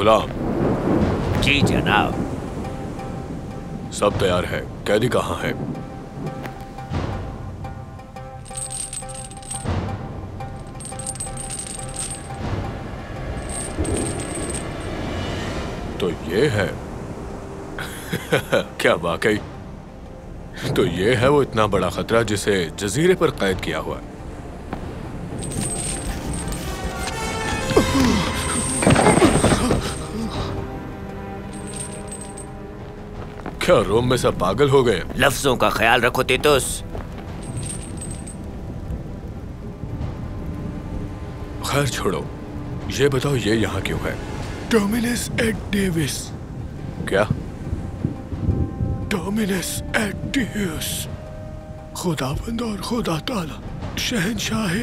गुलाम। जी जनाब। सब तैयार है। कैदी कहाँ है? तो ये है क्या वाकई? तो ये है वो इतना बड़ा खतरा जिसे जजीरे पर कैद किया हुआ है। क्या रोम में सब पागल हो गए? लफ्जों का ख्याल रखो तीतुस। खैर छोड़ो, ये बताओ ये यहाँ क्यों है? डोमिनस एट डेविस। क्या? डोमिनस एट डेविस, खुदाबंद और खुदा ताला शहंशाह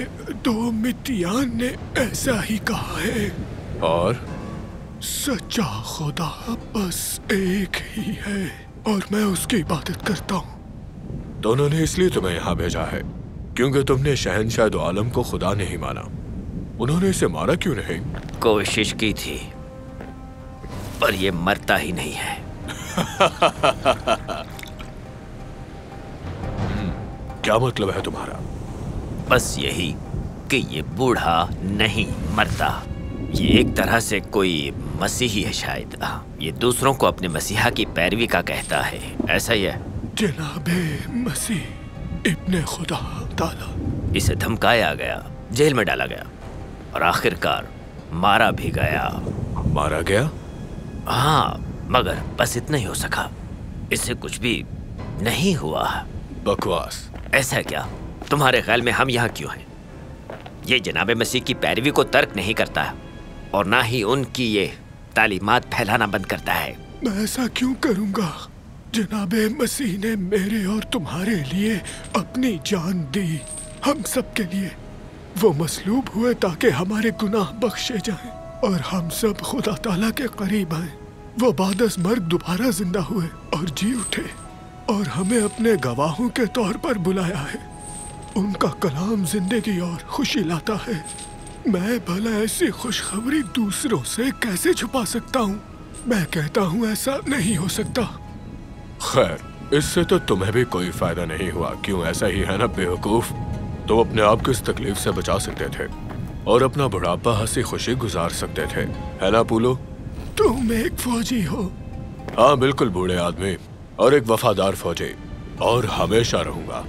डोमिटियान ने ऐसा ही कहा है। और सच्चा खुदा बस एक ही है और मैं उसकी इबादत करता हूँ। तो उन्होंने इसलिए तुम्हें यहाँ भेजा है क्योंकि तुमने शहंशाह दो आलम को खुदा नहीं माना। उन्होंने इसे मारा क्यों नहीं? कोशिश की थी पर ये मरता ही नहीं है। क्या मतलब है तुम्हारा? बस यही कि ये बूढ़ा नहीं मरता। ये एक तरह से कोई मसीही है शायद। ये दूसरों को अपने मसीहा की पैरवी का कहता है, ऐसा ही है। जनाबे मसीह इब्ने खुदा ताला। इसे धमकाया गया, जेल में डाला गया और आखिरकार मारा भी गया। मारा गया? हाँ, मगर बस इतना ही हो सका। इससे कुछ भी नहीं हुआ। बकवास। ऐसा क्या? तुम्हारे ख्याल में हम यहाँ क्यों हैं? ये जनाबे मसीह की पैरवी को तर्क नहीं करता और ना ही उनकी ये तालीमात फैलाना बंद करता है। मैं ऐसा क्यों करूँगा? जनाबे मसीह ने मेरे और तुम्हारे लिए अपनी जान दी, हम सब के लिए। वो मसलूब हुए ताकि हमारे गुनाह बख्शे जाएं और हम सब खुदा ताला के करीब आए। वो बादस मर्ग दोबारा जिंदा हुए और जी उठे और हमें अपने गवाहों के तौर पर बुलाया है। उनका कलाम जिंदगी और खुशी लाता है। मैं भला ऐसी खुशखबरी दूसरों से कैसे छुपा सकता हूँ? मैं कहता हूँ ऐसा नहीं हो सकता। खैर, इससे तो तुम्हें भी कोई फायदा नहीं हुआ। क्यों, ऐसा ही है ना बेवकूफ? तुम अपने आप को इस तकलीफ से बचा सकते थे और अपना बुढ़ापा हंसी खुशी गुजार सकते थे, है ना पूलो? तुम एक फौजी हो। हाँ बिल्कुल, बूढ़े आदमी और एक वफादार फौजी, और हमेशा रहूंगा।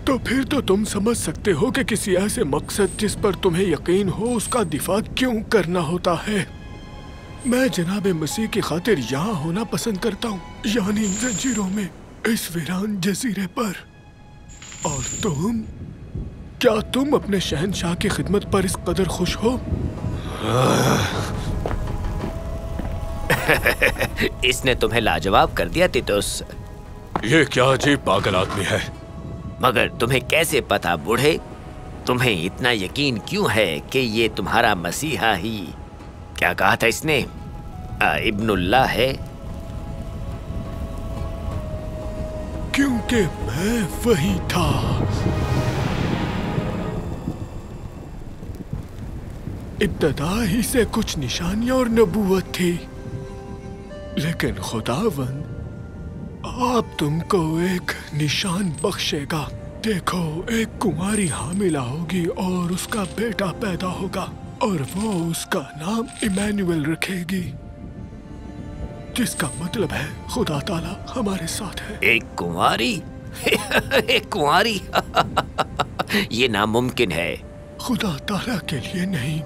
तो फिर तो तुम समझ सकते हो कि किसी ऐसे मकसद जिस पर तुम्हें यकीन हो उसका दिफा क्यों करना होता है। मैं जनाबे मसीह की खातिर यहाँ होना पसंद करता हूँ, यानी इन जंजीरों में, इस वीरान जजीरे पर। और तुम, क्या तुम अपने शहंशाह की खिदमत पर इस कदर खुश हो? इसने तुम्हें लाजवाब कर दिया तीतुस। ये क्या अजीब पागल आदमी है। मगर तुम्हें कैसे पता बूढ़े? तुम्हें इतना यकीन क्यों है कि ये तुम्हारा मसीहा ही, क्या कहा था इसने, इब्नुल्लाह है? क्योंकि मैं वही था। इब्तदा ही से कुछ निशानियां और नबूवत थी, लेकिन खुदावंद आप तुमको एक निशान बख्शेगा। देखो, एक कुंवारी हामिला होगी और उसका बेटा पैदा होगा और वो उसका नाम इमैनुअल रखेगी, जिसका मतलब है खुदा ताला हमारे साथ है। एक कुंवारी? एक कुंवारी? ये नामुमकिन है। खुदा ताला के लिए नहीं।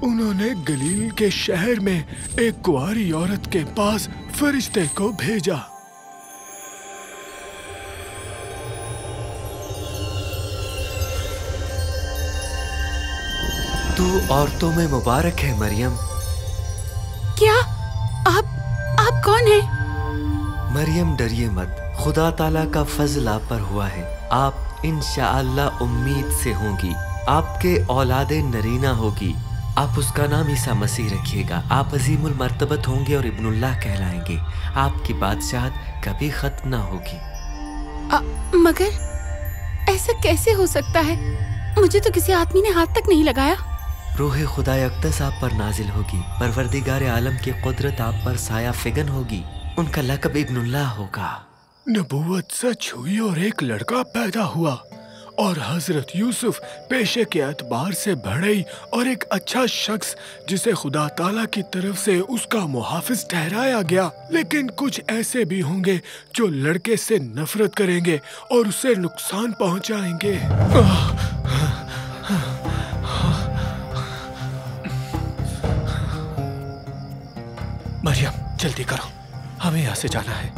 उन्होंने गलील के शहर में एक कुंवारी औरत के पास फरिश्ते को भेजा। तू औरतों में मुबारक है मरियम। क्या? आप कौन हैं? मरियम डरिए मत, खुदा ताला का फजल आप पर हुआ है। आप इंशाअल्लाह उम्मीद से होंगी, आपके औलादे नरीना होगी। आप उसका नाम ईसा मसीह रखिएगा। आप अजीमुल मर्तबत होंगे और इब्नुल्लाह कहलाएंगे। आपकी बादशाहत कभी खत्म ना होगी। मगर ऐसा कैसे हो सकता है? मुझे तो किसी आदमी ने हाथ तक नहीं लगाया। रूह खुदा अक़दस आप पर नाजिल होगी। परवरदिगार आलम की कुदरत आप पर साया फिगन होगी। उनका लक़ब इब्नुल्लाह होगा। नबूवत सच हुई और एक लड़का पैदा हुआ और हजरत यूसुफ पेशे के एतबार से बढ़ई और एक अच्छा शख्स जिसे खुदा ताला की तरफ से उसका मुहाफिज ठहराया गया। लेकिन कुछ ऐसे भी होंगे जो लड़के से नफरत करेंगे और उसे नुकसान पहुंचाएंगे। मरियम जल्दी करो, हमें यहाँ से जाना है।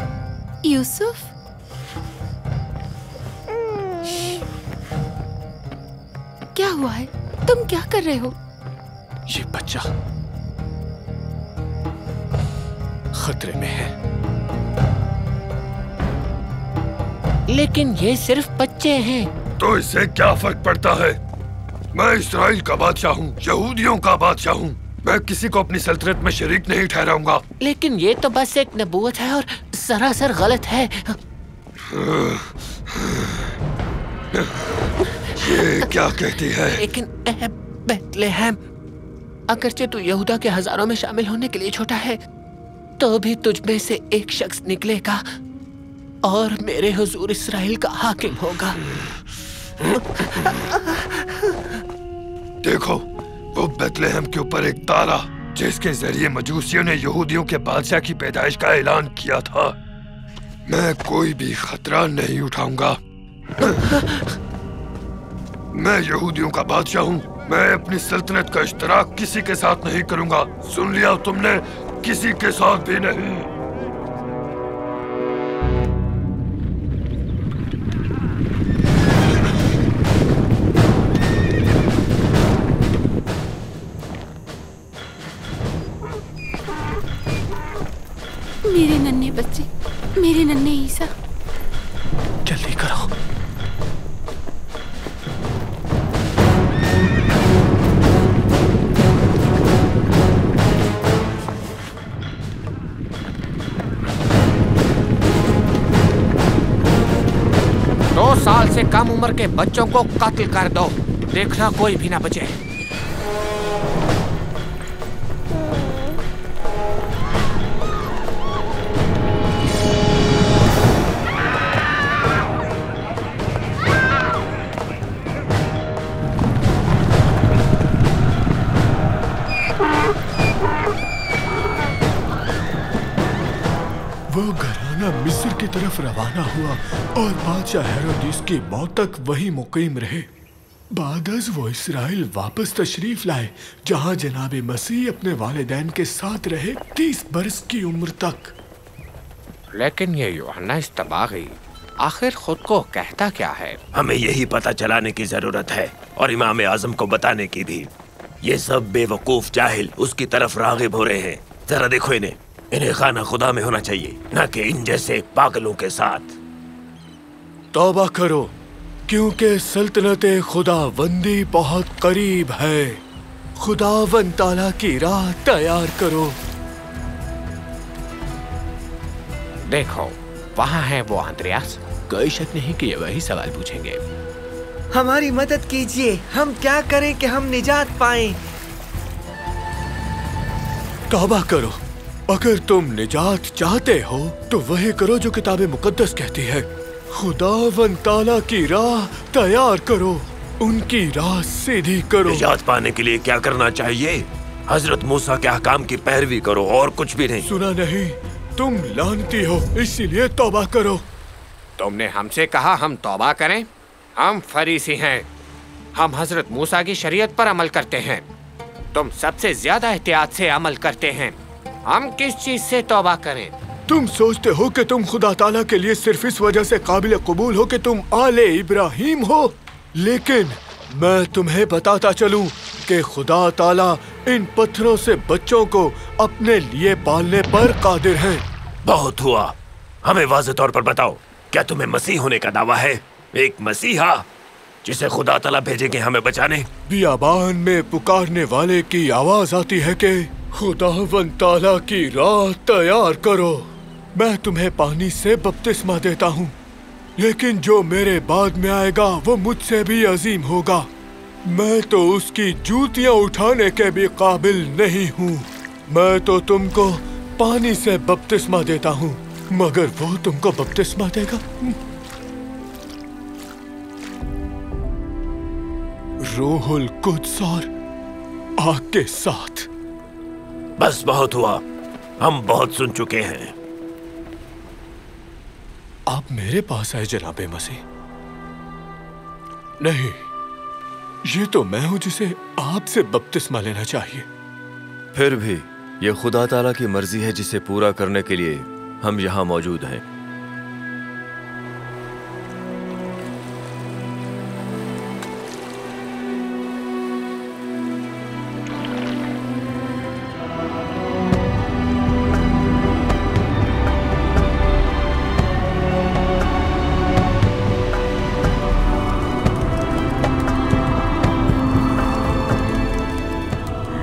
यूसुफ, क्या हुआ है? तुम क्या कर रहे हो? ये बच्चा खतरे में है। लेकिन ये सिर्फ बच्चे हैं। तो इससे क्या फर्क पड़ता है? मैं इस्राइल का बादशाह हूँ, यहूदियों का बादशाह हूँ। मैं किसी को अपनी सल्तनत में शरीक नहीं ठहराऊंगा। लेकिन ये तो बस एक नबूवत है और सरासर गलत है। ये क्या कहती है? लेकिन बेथलेहम, अगरचे तू यहूदा के हजारों में शामिल होने के लिए छोटा है, तो भी तुझ में से एक शख्स निकलेगा और मेरे हुजूर इस्राइल का हाकिम होगा। देखो, वो बेथलेहम के ऊपर एक तारा जिसके जरिए मजूसियों ने यहूदियों के बादशाह की पैदाइश का ऐलान किया था। मैं कोई भी खतरा नहीं उठाऊंगा। मैं यहूदियों का बादशाह हूँ। मैं अपनी सल्तनत का इश्तराक किसी के साथ नहीं करूंगा। सुन लिया तुमने? किसी के साथ भी नहीं। मेरे नन्हे बच्चे, मेरे नन्हे ईसा, जल्दी करो। साल से कम उम्र के बच्चों को कत्ल कर दो, देखना कोई भी ना बचे। वो घराना मिस्र की तरफ रवाना हुआ और बादशाह हेरोदिस की मौत तक वही मुकीम रहे। बाद वो इस्राइल वापस तशरीफ लाए, जहां जनाब मसीह अपने वालिदैन के साथ रहे 30 बरस की उम्र तक। लेकिन ये यूहन्ना इस्तबागी आखिर खुद को कहता क्या है? हमें यही पता चलाने की जरूरत है और इमाम आजम को बताने की भी। ये सब बेवकूफ जाहिल उसकी तरफ रागिब हो रहे हैं। जरा देखो इन्हें खाना खुदा में होना चाहिए, न कि इन जैसे पागलों के साथ। तौबा करो, क्योंकि सल्तनत खुदावंदी बहुत करीब है। खुदावंद ताला की राह तैयार करो। देखो, वहाँ है वो अंद्रयास। कोई शक नहीं कि ये वही सवाल पूछेंगे। हमारी मदद कीजिए, हम क्या करें कि हम निजात पाएं? तौबा करो, अगर तुम निजात चाहते हो तो वही करो जो किताब मुकद्दस कहती है। खुदावंद ताला की राह तैयार करो, उनकी राह सीधी करो। निजात पाने के लिए क्या करना चाहिए? हजरत मूसा के अहकाम की पैरवी करो और कुछ भी नहीं। सुना नहीं? तुम लानती हो, इसीलिए तौबा करो। तुमने हमसे कहा हम तौबा करें? हम फरीसी हैं। हम हजरत मूसा की शरीयत पर अमल करते हैं। तुम सबसे ज्यादा एहतियात से अमल करते हैं। हम किस चीज से तौबा करें? तुम सोचते हो कि तुम खुदा ताला के लिए सिर्फ इस वजह से काबिल कबूल हो कि तुम आले इब्राहिम हो, लेकिन मैं तुम्हें बताता चलूं कि खुदा ताला इन पत्थरों से बच्चों को अपने लिए पालने पर कादिर है। बहुत हुआ, हमें वाज़ेह तौर पर बताओ, क्या तुम्हें मसीह होने का दावा है? एक मसीहा जिसे खुदा ताला भेजेंगे हमें बचाने? बियाबान में पुकारने वाले की आवाज आती है कि खुदावंद ताला की राह तैयार करो। मैं तुम्हें पानी से बपतिस्मा देता हूँ, लेकिन जो मेरे बाद में आएगा वो मुझसे भी अजीम होगा। मैं तो उसकी जूतियां उठाने के भी काबिल नहीं हूँ। मैं तो तुमको पानी से बपतिस्मा देता हूँ, मगर वो तुमको बपतिस्मा देगा। रूहुल कुद्स और आग के साथ। बस बहुत हुआ, हम बहुत सुन चुके हैं। आप मेरे पास आए जनाबे मसीह। नहीं, ये तो मैं हूं जिसे आपसे बपतिस्मा लेना चाहिए। फिर भी ये खुदा ताला की मर्जी है जिसे पूरा करने के लिए हम यहाँ मौजूद हैं।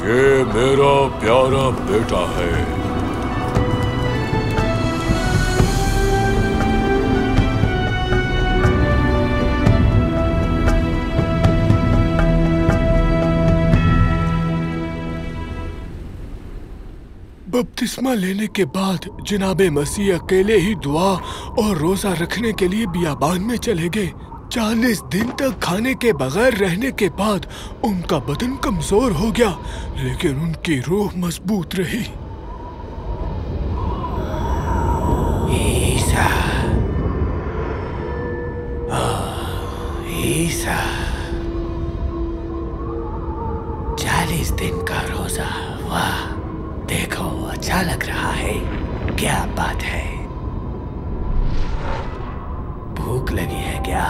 ये मेरा प्यारा बेटा है। बपतिस्मा लेने के बाद जनाबे मसीह अकेले ही दुआ और रोजा रखने के लिए बियाबान में चले गए। 40 दिन तक खाने के बगैर रहने के बाद उनका बदन कमजोर हो गया, लेकिन उनकी रूह मजबूत रही। ईसा, ईसा, 40 दिन का रोजा, वाह! देखो, अच्छा लग रहा है। क्या बात है? भूख लगी है क्या?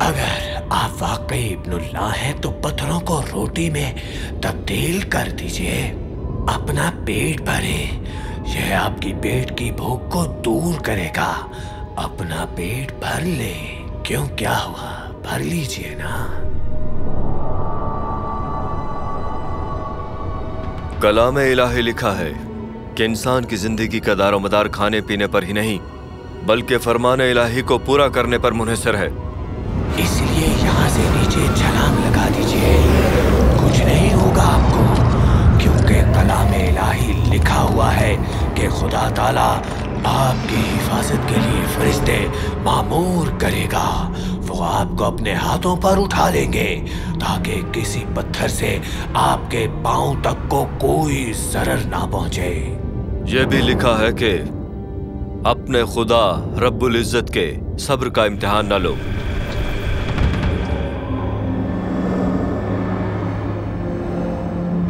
अगर आप वाकई इब्नुल्लाह हैं तो पत्थरों को रोटी में तब्दील कर दीजिए। अपना पेट भरे, यह आपकी पेट की भूख को दूर करेगा। अपना पेट भर ले। क्यों, क्या हुआ? भर लीजिए ना। कलाम इलाही लिखा है कि इंसान की जिंदगी का दारोमदार खाने पीने पर ही नहीं बल्कि फरमान इलाही को पूरा करने पर मुनहसर है। इसलिए यहाँ से नीचे छलांग लगा दीजिए, कुछ नहीं होगा आपको, क्योंकि कलाम इलाही लिखा हुआ है कि खुदा ताला आपकी हिफाजत के लिए फरिश्ते मामूर करेगा। वो आपको अपने हाथों पर उठा लेंगे ताकि किसी पत्थर से आपके पांव तक को कोई जरर ना पहुंचे। यह भी लिखा है कि अपने खुदा रब्बुल इज्जत के सब्र का इम्तिहान न लो।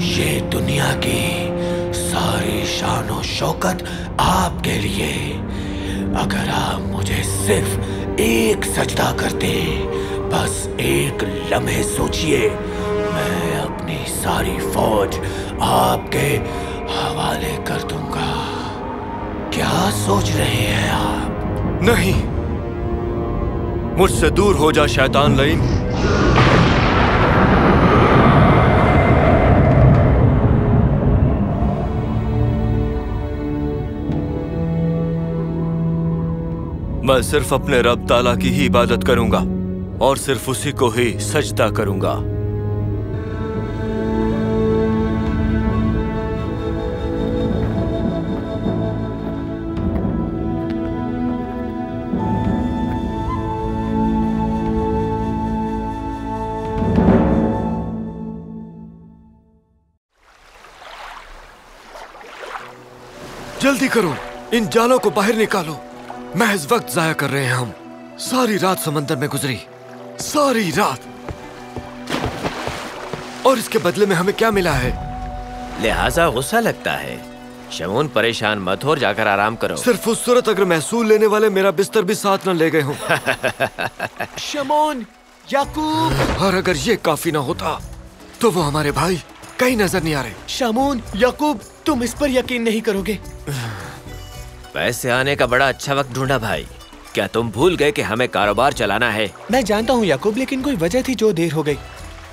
ये दुनिया की सारी शान और शौकत आपके लिए। अगर आप मुझे सिर्फ एक सजदा करते, बस एक लम्हे सोचिए, मैं अपनी सारी फौज आपके हवाले कर दूंगा। क्या सोच रहे हैं आप? नहीं, मुझसे दूर हो जा शैतान लईन। मैं सिर्फ अपने रब ताला की ही इबादत करूंगा और सिर्फ उसी को ही सजदा करूंगा। जल्दी करो, इन जालों को बाहर निकालो। महज वक्त जाया कर रहे हैं हम। सारी रात समंदर में गुजरी, सारी रात, और इसके बदले में हमें क्या मिला है? लिहाजा गुस्सा लगता है। शमून, परेशान मत हो और जाकर आराम करो। सिर्फ उस सूरत अगर महसूल लेने वाले मेरा बिस्तर भी साथ न ले गए हों। शमून, याकूब। और अगर ये काफी ना होता तो वो हमारे भाई कहीं नजर नहीं आ रहे। शमून, याकूब, तुम इस पर यकीन नहीं करोगे। पैसे आने का बड़ा अच्छा वक्त ढूंढा भाई। क्या तुम भूल गए कि हमें कारोबार चलाना है? मैं जानता हूँ याकूब, लेकिन कोई वजह थी जो देर हो गई।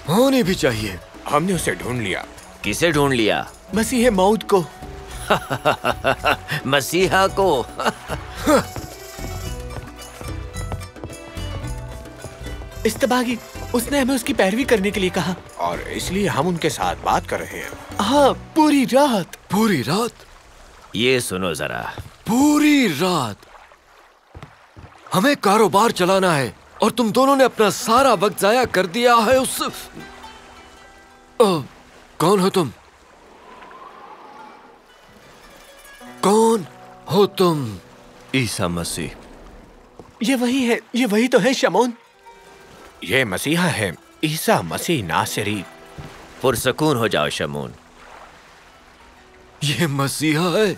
होनी भी चाहिए। हमने उसे ढूंढ लिया। किसे ढूंढ लिया? मसीह मौद को। मसीहा को। इस्तबागी, उसने हमें उसकी पैरवी करने के लिए कहा और इसलिए हम उनके साथ बात कर रहे हैं। हाँ, पूरी रात। पूरी रात? ये सुनो जरा। पूरी रात? हमें कारोबार चलाना है और तुम दोनों ने अपना सारा वक्त जाया कर दिया है उस कौन हो तुम? कौन हो तुम? ईसा मसीह। ये वही है, ये वही तो है शमून। ये मसीहा है, ईसा मसीह नासरी। पुरसकून हो जाओ शमून। ये मसीहा है?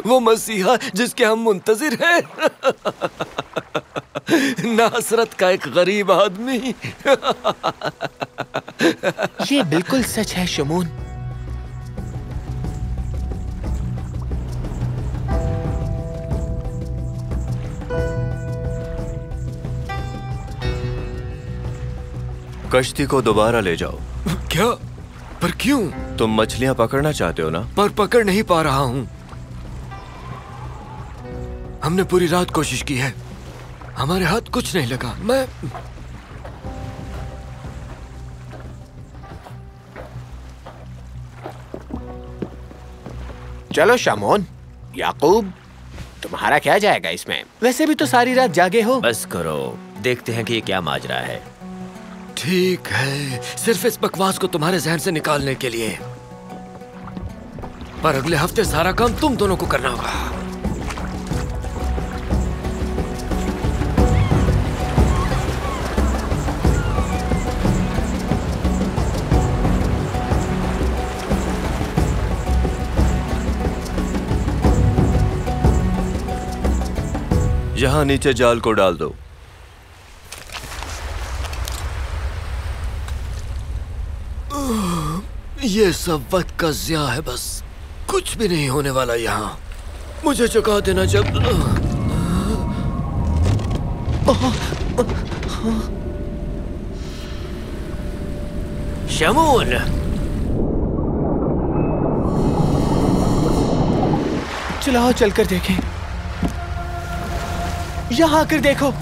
वो मसीहा जिसके हम मुंतजिर हैं। नासरत का एक गरीब आदमी। ये बिल्कुल सच है शमून। कश्ती को दोबारा ले जाओ। क्या? पर क्यों? तुम मछलियां पकड़ना चाहते हो ना? पर पकड़ नहीं पा रहा हूं। हमने पूरी रात कोशिश की है, हमारे हाथ कुछ नहीं लगा। मैं चलो शमून, याकूब, तुम्हारा क्या जाएगा इसमें? वैसे भी तो सारी रात जागे हो। बस करो, देखते हैं कि ये क्या माजरा है। ठीक है, सिर्फ इस बकवास को तुम्हारे जहन से निकालने के लिए। पर अगले हफ्ते सारा काम तुम दोनों को करना होगा। यहां नीचे जाल को डाल दो। ये सब वक्त का ज़िया है, बस कुछ भी नहीं होने वाला यहाँ। मुझे चुका देना जब। शमून, चलाओ चलकर देखें। यहाँ आकर देखो।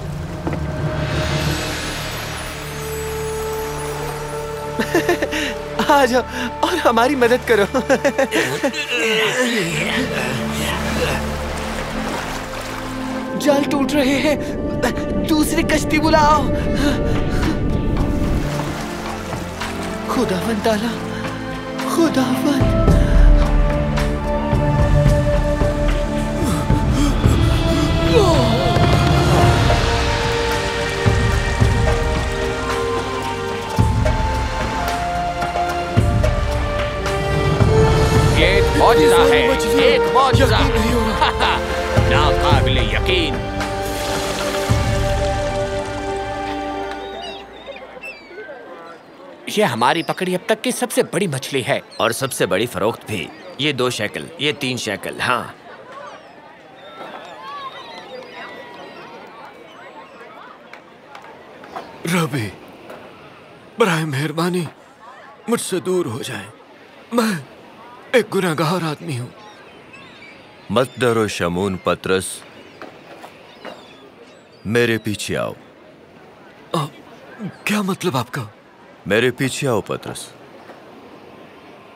आ जाओ और हमारी मदद करो। जाल टूट रहे हैं, दूसरी कश्ती बुलाओ। खुदावंद ताला, खुदावंद। मौजिज़ा है, एक मौजिज़ा। नाकाबिले यकीन। ये हमारी पकड़ी अब तक की सबसे बड़ी मछली है और सबसे बड़ी फरोख्त भी। ये 2 शेकल, ये 3 शेकल। हाँ, रबी, बराए मेहरबानी मुझसे दूर हो जाए। मैं एक गुनहगार आदमी हूं। मत डरो शमून पतरस, मेरे पीछे आओ। क्या मतलब आपका? मेरे पीछे आओ पतरस।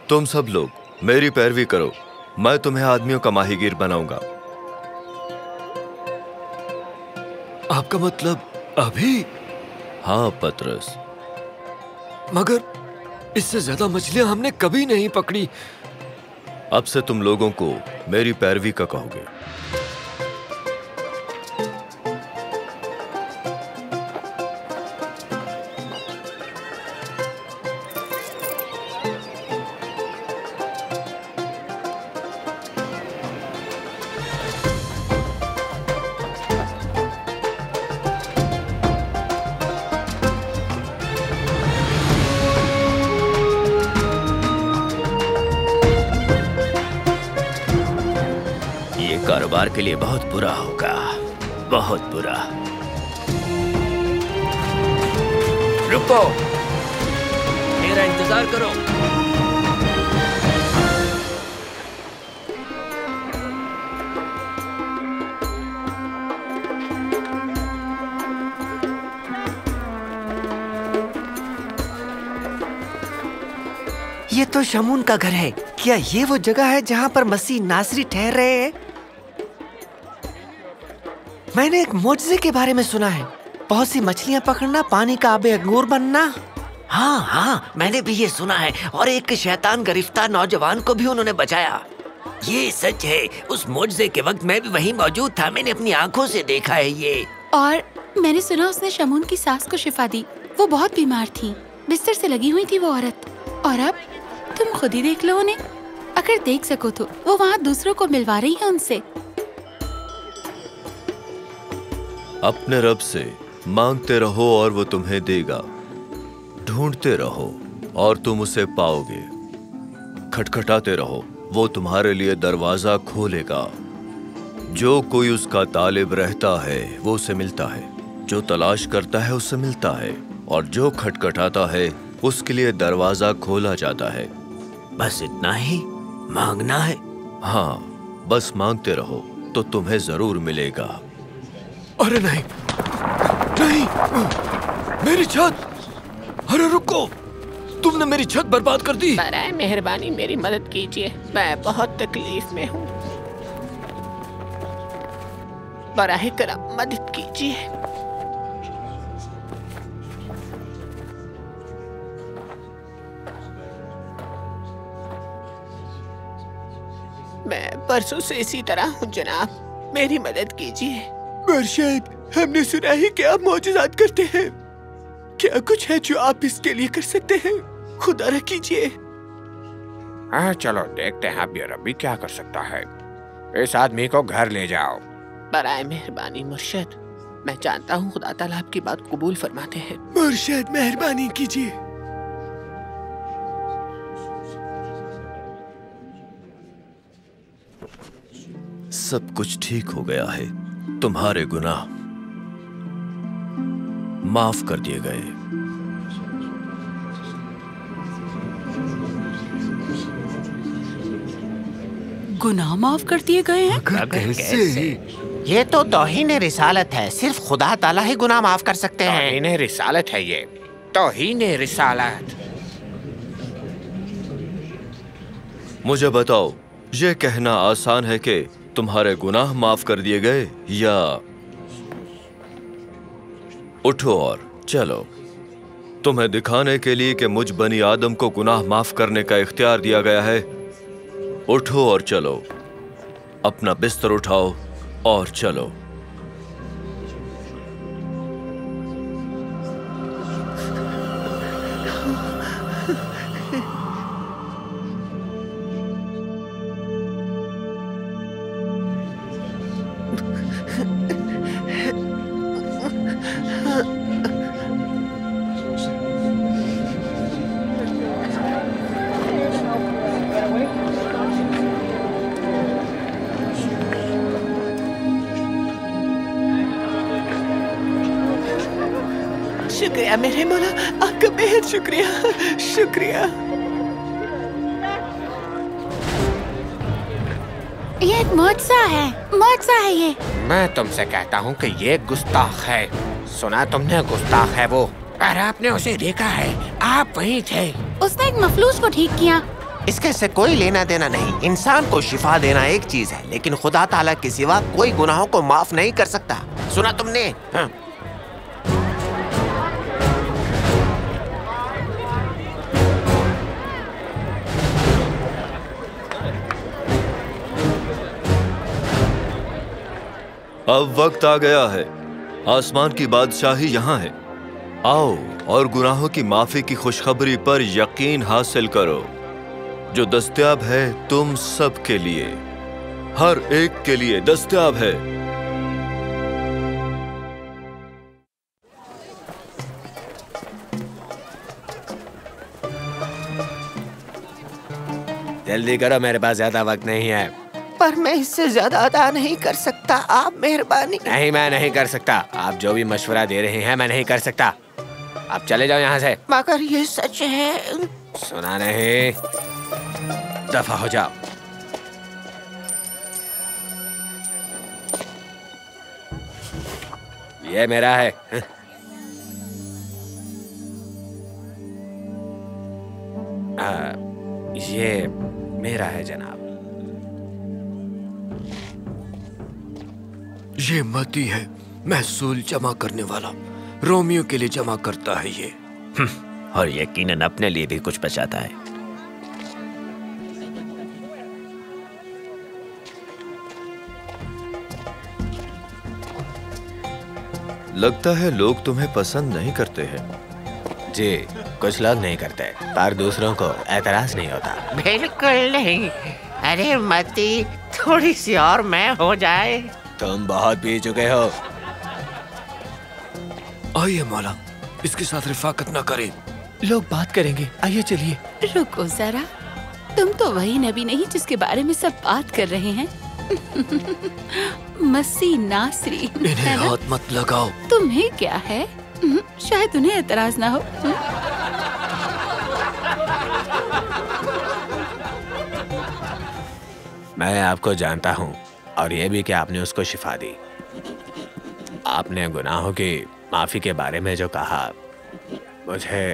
तुम सब लोग मेरी पैरवी करो, मैं तुम्हें आदमियों का माहीगीर बनाऊंगा। आपका मतलब अभी? हाँ पतरस। मगर इससे ज्यादा मछलियां हमने कभी नहीं पकड़ी। अब से तुम लोगों को मेरी पैरवी का कहोगे। कारोबार के लिए बहुत बुरा होगा, बहुत बुरा। रुको, मेरा इंतजार करो। ये तो शमून का घर है। क्या ये वो जगह है जहाँ पर मसीह नासरी ठहर रहे हैं? मैंने एक मोजज़े के बारे में सुना है, बहुत सी मछलियाँ पकड़ना, पानी का आबे अंगूर बनना। हाँ हाँ, मैंने भी ये सुना है, और एक शैतान गिरफ्तार नौजवान को भी उन्होंने बचाया। ये सच है, उस मोजज़े के वक्त मैं भी वहीं मौजूद था, मैंने अपनी आंखों से देखा है ये। और मैंने सुना उसने शमून की सास को शिफा दी। वो बहुत बीमार थी, बिस्तर से लगी हुई थी वो औरत। और अब तुम खुद ही देख लो उन्हें, अगर देख सको तो वो वहाँ दूसरों को मिलवा रही है उनसे। अपने रब से मांगते रहो और वो तुम्हें देगा, ढूंढते रहो और तुम उसे पाओगे, खटखटाते रहो वो तुम्हारे लिए दरवाजा खोलेगा। जो कोई उसका तालिब रहता है वो उसे मिलता है, जो तलाश करता है उससे मिलता है, और जो खटखटाता है उसके लिए दरवाजा खोला जाता है। बस इतना ही मांगना है? हाँ, बस मांगते रहो तो तुम्हें जरूर मिलेगा। अरे नहीं, नहीं, मेरी छत! अरे रुको, तुमने मेरी छत बर्बाद कर दी। बराए मेहरबानी मेरी मदद कीजिए, मैं बहुत तकलीफ में हूँ। बराए करम मदद कीजिए। मैं परसों से इसी तरह हूँ जनाब, मेरी मदद कीजिए। मुर्शिद, हमने सुना है कि आप मौजूदात करते हैं। क्या कुछ है जो आप इसके लिए कर सकते हैं? खुदा रखीजिए। हाँ चलो देखते हैं अब ये रब्बी क्या कर सकता है। इस आदमी को घर ले जाओ। बराए मेहरबानी मुर्शिद, मैं जानता हूँ खुदा ताला आपकी बात कबूल फरमाते हैं। मुर्शिद मेहरबानी कीजिए। सब कुछ ठीक हो गया है, तुम्हारे गुनाह माफ कर दिए गए। गुनाह माफ कर दिए गए हैं? कैसे? ये तो तौहीन रिसालत है, सिर्फ खुदा ताला ही गुनाह माफ कर सकते हैं। तौहीन रिसालत है ये, तौहीन रिसालत। मुझे बताओ, ये कहना आसान है कि तुम्हारे गुनाह माफ कर दिए गए, या उठो और चलो। तुम्हें दिखाने के लिए कि मुझ बनी आदम को गुनाह माफ करने का इख्तियार दिया गया है, उठो और चलो। अपना बिस्तर उठाओ और चलो। शुक्रिया मेरे मौला, आपका बेहद शुक्रिया, शुक्रिया। ये एक मुआवजा है, मुआवजा है ये। मैं तुमसे कहता हूँ कि ये गुस्ताख है। सुना तुमने, गुस्ताख है वो। और आपने उसे देखा है, आप वहीं थे। उसने एक मफलूज को ठीक किया। इसके से कोई लेना देना नहीं। इंसान को शिफा देना एक चीज है, लेकिन खुदा ताला के सिवा कोई गुनाहों को माफ नहीं कर सकता। सुना तुमने? हाँ। अब वक्त आ गया है, आसमान की बादशाही यहाँ है। आओ और गुनाहों की माफी की खुशखबरी पर यकीन हासिल करो, जो दस्तयाब है तुम सब के लिए, हर एक के लिए दस्तयाब है। जल्दी करो, मेरे पास ज्यादा वक्त नहीं है। पर मैं इससे ज्यादा अदा नहीं कर सकता, आप मेहरबानी। नहीं, मैं नहीं कर सकता। आप जो भी मशवरा दे रहे हैं मैं नहीं कर सकता। आप चले जाओ यहाँ से। मगर ये सच है। सुना नहीं, दफा हो जाओ। ये मेरा है। ये मेरा है जनाब। ये मती है, महसूल जमा करने वाला। रोमियो के लिए जमा करता है ये। और यकीनन अपने लिए भी कुछ बचाता है। लगता है लोग तुम्हें पसंद नहीं करते हैं। जी, कुछ लोग नहीं करते, पर दूसरों को एतराज नहीं होता। बिल्कुल नहीं। अरे मती, थोड़ी सी और मैं हो जाए। तुम बहुत पी चुके हो। आइए मौला, इसके साथ रिफाकत ना करें। लोग बात करेंगे, आइए चलिए। रुको जरा, तुम तो वही नबी नहीं जिसके बारे में सब बात कर रहे हैं। मसीह नासरी, इन्हें हाथ मत लगाओ। तुम्हें क्या है? शायद उन्हें एतराज ना हो। मैं आपको जानता हूँ, और ये भी कि आपने उसको शिफा दी। आपने गुनाहों की माफी के बारे में जो कहा, मुझे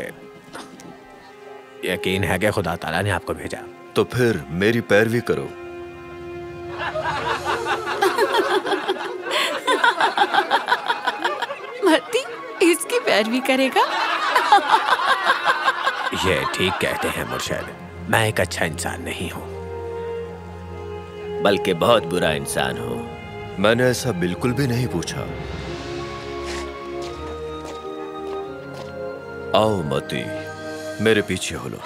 यकीन है कि खुदा ताला ने आपको भेजा। तो फिर मेरी पैरवी करो। मती इसकी पैरवी करेगा? ये ठीक कहते हैं मुर्शद, मैं एक अच्छा इंसान नहीं हूँ, बल्कि बहुत बुरा इंसान हो। मैंने ऐसा बिल्कुल भी नहीं पूछा। आओ मती, मेरे पीछे हो लो।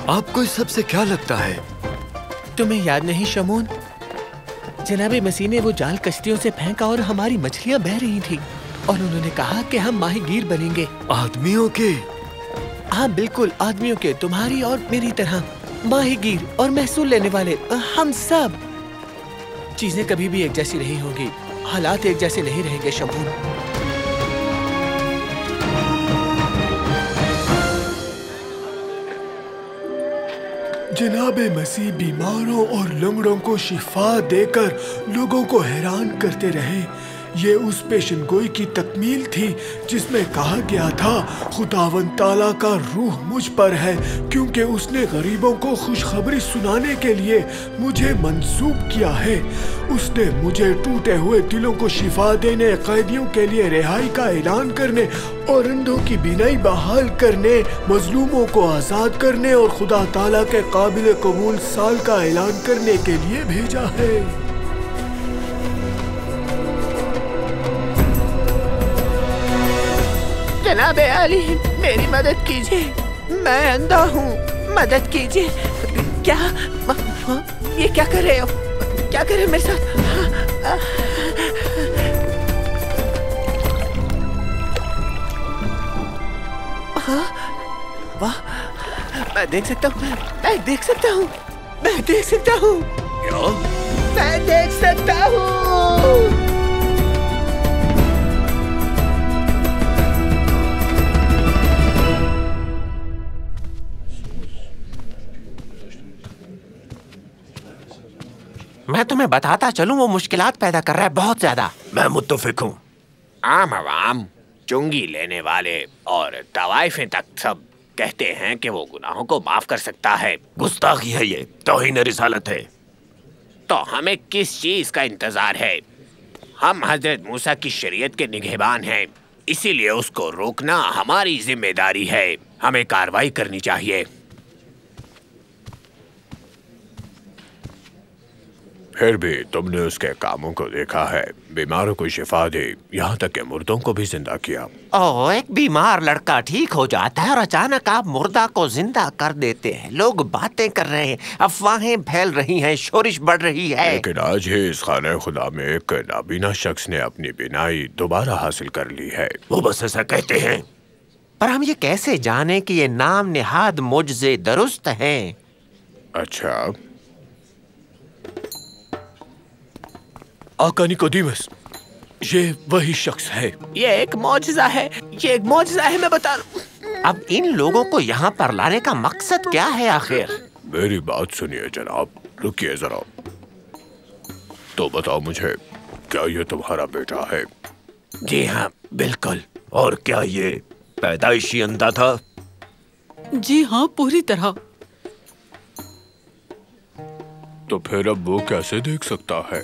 आपको इस सब से क्या लगता है? तुम्हें याद नहीं शमून, जनाबे मसीह ने वो जाल कश्तियों से फेंका और हमारी मछलियां बह रही थी, और उन्होंने कहा कि हम माहीगीर बनेंगे। आदमियों के? हाँ बिल्कुल, आदमियों के, तुम्हारी और मेरी तरह माहीगीर और महसूल लेने वाले, हम सब। चीजें कभी भी एक जैसी नहीं होंगी, हालात एक जैसे नहीं रहेंगे शमून। जनाबे मसीह बीमारों और लंगड़ों को शिफा देकर लोगों को हैरान करते रहे। ये उस पेशनगोई की तकमील थी जिसमें कहा गया था, खुदावंद ताला का रूह मुझ पर है, क्योंकि उसने गरीबों को खुशखबरी सुनाने के लिए मुझे मंसूब किया है। उसने मुझे टूटे हुए दिलों को शिफा देने, कैदियों के लिए रिहाई का ऐलान करने और अंधों की बीनाई बहाल करने, मजलूमों को आजाद करने और खुदा ताला के काबिल कबूल साल का ऐलान करने के लिए भेजा है। जनाबे अली, मेरी मदद कीजिए, मैं अंधा हूँ, मदद कीजिए। क्या? ये क्या कर रहे हो? क्या कर रहे हो मेरे साथ? वाह, मैं देख सकता हूँ, मैं देख सकता हूँ, मैं देख सकता हूँ, मैं देख सकता हूँ। मैं तुम्हें बताता चलूं, वो मुश्किलात पैदा कर रहा है बहुत ज्यादा। मैं मुत्तफिक हूँ। आम आवाम, चुंगी लेने वाले और तवाइफें तक सब कहते हैं कि वो गुनाहों को माफ कर सकता है। गुस्ताखी है ये, तौहीन रिसालत है। तो हमें किस चीज का इंतजार है? हम हजरत मूसा की शरीयत के निगहबान हैं, इसीलिए उसको रोकना हमारी जिम्मेदारी है। हमें कार्रवाई करनी चाहिए। फिर भी तुमने उसके कामों को देखा है, बीमारों को शिफा दी, यहाँ तक कि मुर्दों को भी जिंदा किया। ओह, एक बीमार लड़का ठीक हो जाता है और अचानक आप मुर्दा को जिंदा कर देते हैं। लोग बातें कर रहे हैं, अफवाहें फैल रही हैं, शोरिश बढ़ रही है। लेकिन आज ही इस खाने खुदा में एक नाबीना शख्स ने अपनी बीनाई दोबारा हासिल कर ली है। वो बस ऐसा कहते हैं। पर हम ये कैसे जाने कि ये नाम निहाद मुजज़े दुरुस्त हैं? अच्छा, आका निकोदीमस, ये वही शख्स है। ये एक मौजज़ा है, ये एक मौजज़ा है, मैं बता रहा हूँ। अब इन लोगों को यहाँ पर लाने का मकसद क्या है आखिर? मेरी बात सुनिए जनाब, रुकिए जरा। तो बताओ मुझे, क्या ये तुम्हारा बेटा है? जी हाँ, बिल्कुल। और क्या ये पैदाइशी अंधा था? जी हाँ, पूरी तरह। तो फिर अब वो कैसे देख सकता है?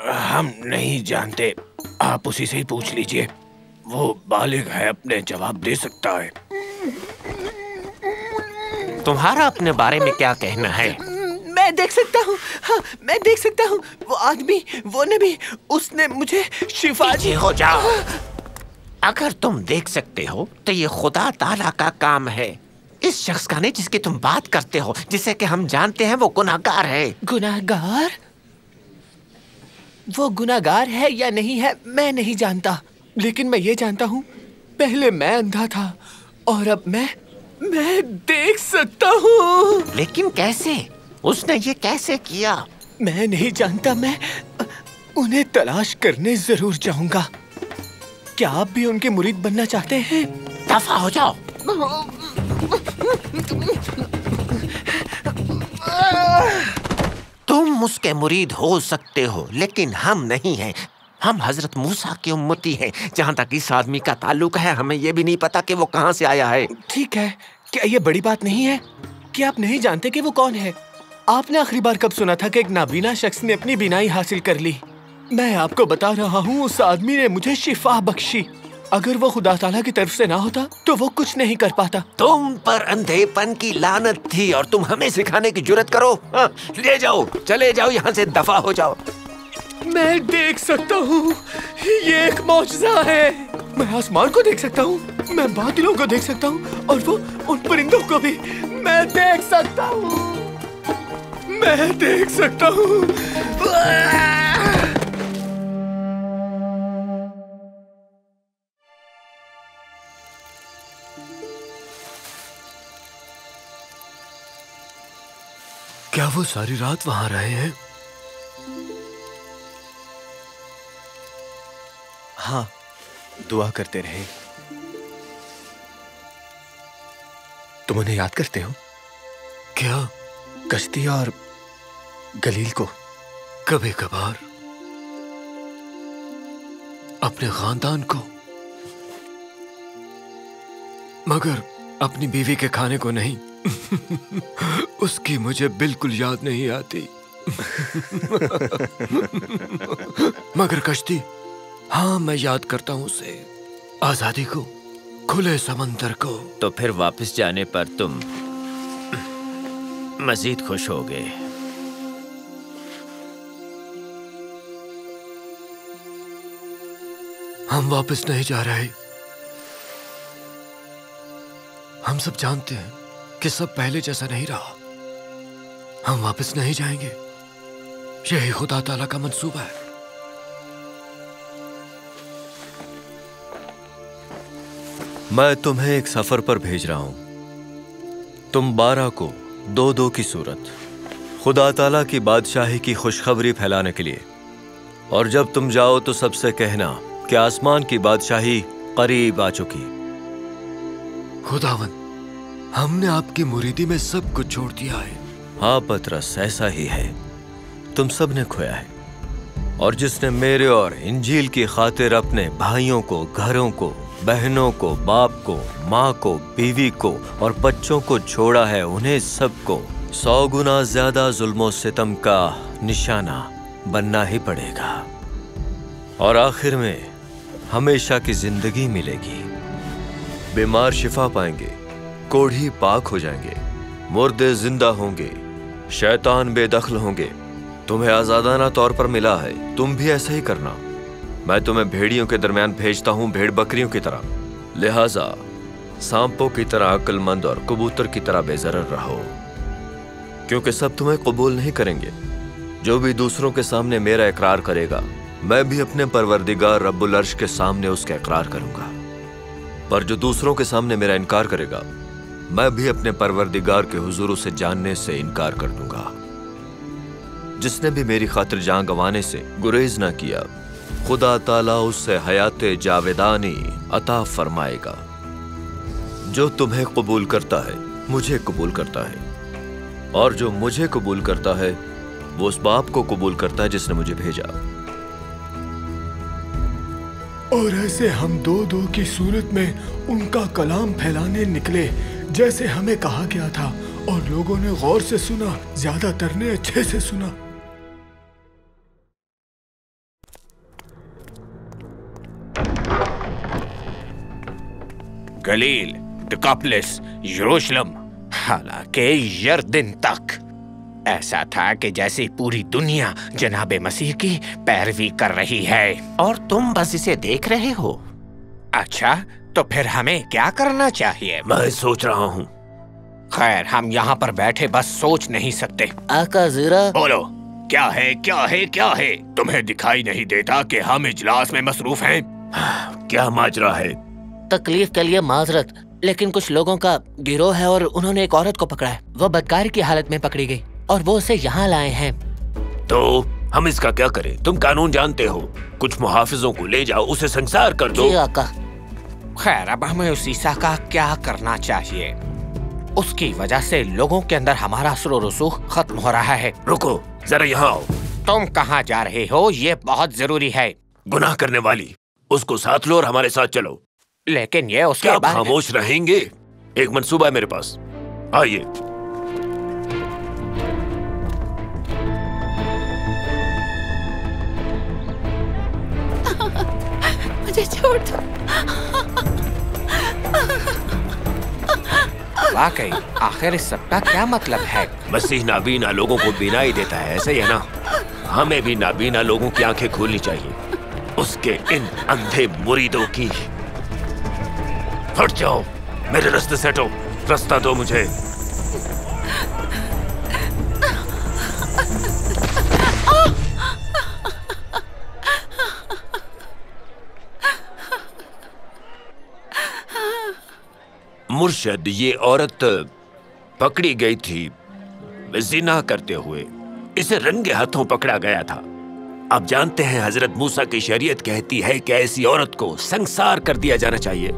हम नहीं जानते, आप उसी से ही पूछ लीजिए। वो बालिग है, अपने जवाब दे सकता है। तुम्हारा अपने बारे में क्या कहना है? मैं देख सकता हूँ, हाँ मैं देख सकता हूँ। वो आदमी, वो नबी, उसने मुझे शिफा दी। हो जाओ। अगर तुम देख सकते हो तो ये खुदा ताला का काम है। इस शख्स का नहीं जिसकी तुम बात करते हो, जिसे कि हम जानते हैं वो गुनाहगार है। गुनाहगार? वो गुनाहगार है या नहीं है मैं नहीं जानता, लेकिन मैं ये जानता हूँ पहले मैं अंधा था और अब मैं देख सकता हूँ। लेकिन कैसे? उसने ये कैसे किया? मैं नहीं जानता, मैं उन्हें तलाश करने जरूर जाऊंगा। क्या आप भी उनके मुरीद बनना चाहते हैं? दफा हो जाओ। तुम उसके मुरीद हो सकते हो, लेकिन हम नहीं हैं। हम हजरत मूसा की उम्मती हैं। जहाँ तक इस आदमी का ताल्लुक है, हमें ये भी नहीं पता कि वो कहाँ से आया है। ठीक है, क्या ये बड़ी बात नहीं है कि आप नहीं जानते कि वो कौन है? आपने आखिरी बार कब सुना था कि एक नाबीना शख्स ने अपनी बीनाई हासिल कर ली? मैं आपको बता रहा हूँ, उस आदमी ने मुझे शिफा बख्शी। अगर वो खुदा ताला की तरफ से ना होता तो वो कुछ नहीं कर पाता। तुम पर अंधेपन की लानत थी और तुम हमें सिखाने की जुर्रत करो? हाँ, ले जाओ, चले जाओ यहाँ से, दफा हो जाओ। मैं देख सकता हूँ, ये एक मौजज़ा है। मैं आसमान को देख सकता हूँ, मैं बादलों को देख सकता हूँ और वो उन परिंदों को भी मैं देख सकता हूँ। मैं देख सकता हूँ। क्या वो सारी रात वहां रहे हैं? हाँ, दुआ करते रहे। तुम उन्हें याद करते हो? क्या? कश्ती और गलील को। कभी कभार। अपने खानदान को, मगर अपनी बीवी के खाने को नहीं। उसकी मुझे बिल्कुल याद नहीं आती। मगर कश्ती, हाँ मैं याद करता हूँ उसे, आजादी को, खुले समंदर को। तो फिर वापस जाने पर तुम मजीद खुश हो गए। हम वापस नहीं जा रहे। हम सब जानते हैं कि सब पहले जैसा नहीं रहा। हम वापस नहीं जाएंगे। यही खुदा ताला का मंसूबा है। मैं तुम्हें एक सफर पर भेज रहा हूं। तुम 12 को 2-2 की सूरत खुदा ताला की बादशाही की खुशखबरी फैलाने के लिए। और जब तुम जाओ तो सबसे कहना कि आसमान की बादशाही करीब आ चुकी। खुदावन, हमने आपकी मुरीदी में सब कुछ छोड़ दिया है। हाँ पतरस, ऐसा ही है। तुम सब ने खोया है, और जिसने मेरे और इंजील की खातिर अपने भाइयों को, घरों को, बहनों को, बाप को, माँ को, बीवी को और बच्चों को छोड़ा है, उन्हें सबको 100 गुना ज्यादा जुल्म सितम का निशाना बनना ही पड़ेगा। और आखिर में हमेशा की जिंदगी मिलेगी। बीमार शिफा पाएंगे, कोढ़ी पाक हो जाएंगे, मुर्दे जिंदा होंगे, शैतान बेदखल होंगे। तुम्हें आजादाना तौर पर मिला है, तुम भी ऐसा ही करना। मैं तुम्हें भेड़ियों के दरमियान भेजता हूं, भेड़ बकरियों की तरह। लिहाजा सांपों की तरह अक्लमंद और कबूतर की तरह बेजरर रहो, क्योंकि सब तुम्हें कबूल नहीं करेंगे। जो भी दूसरों के सामने मेरा इकरार करेगा, मैं भी अपने परवरदिगार रब्बुल अर्श के सामने उसका इकरार करूंगा। पर जो दूसरों के सामने मेरा इनकार करेगा, मैं भी अपने परवरदिगार के हुजूर उसे जानने से इनकार कर दूंगा। जिसने भी मेरी खातिर जान गंवाने से गुरेज ना किया, खुदा ताला उससे हयाते जावेदानी अता फरमाएगा। जो तुम्हें कबूल करता है मुझे कबूल करता है, और जो मुझे कबूल करता है वो उस बाप को कबूल करता है जिसने मुझे भेजा। और ऐसे हम दो दो की सूरत में उनका कलाम फैलाने निकले जैसे हमें कहा गया था, और लोगों ने गौर से सुना, ज्यादातर ने अच्छे से सुना। गलील, डिकापोलिस, यरूशलेम, हालांकि यरदन तक ऐसा था कि जैसे पूरी दुनिया जनाब मसीह की पैरवी कर रही है। और तुम बस इसे देख रहे हो? अच्छा, तो फिर हमें क्या करना चाहिए? मैं सोच रहा हूँ। खैर, हम यहाँ पर बैठे बस सोच नहीं सकते। आका ज़रा बोलो, क्या है क्या है क्या है? तुम्हें दिखाई नहीं देता कि हम इजलास में मसरूफ हैं? क्या माजरा है? तकलीफ के लिए माजरत, लेकिन कुछ लोगों का गिरोह है और उन्होंने एक औरत को पकड़ा है। वो बदकारी की हालत में पकड़ी गई और वो उसे यहाँ लाए हैं। तो हम इसका क्या करें? तुम कानून जानते हो। कुछ मुहाफिजों को ले जाओ, उसे संसार कर दो। जी आका। खैर, अब हमें उस ईसा का क्या करना चाहिए? उसकी वजह से लोगों के अंदर हमारा असर रसूख खत्म हो रहा है। रुको, जरा यहाँ आओ। तुम कहाँ जा रहे हो? ये बहुत जरूरी है। गुनाह करने वाली, उसको साथ लो और हमारे साथ चलो। लेकिन ये उसके क्या बाद खामोश रहेंगे? एक मंसूबा है मेरे पास, आइए। मुझे छोड़ दो। वाकई, आखिर इस सब का क्या मतलब है? मसीह नाबीना लोगों को बीनाई देता है, ऐसा ही है ना? हमें भी नाबीना लोगों की आंखें खोलनी चाहिए। उसके इन अंधे मुरीदों की। हट जाओ, मेरे रास्ते से हटो, रास्ता दो मुझे। मुर्शद, ये औरत पकड़ी गई थी जिना करते हुए। इसे रंगे हाथों पकड़ा गया था। आप जानते हैं हजरत मूसा की शरीयत कहती है कि ऐसी औरत को संसार कर दिया जाना चाहिए।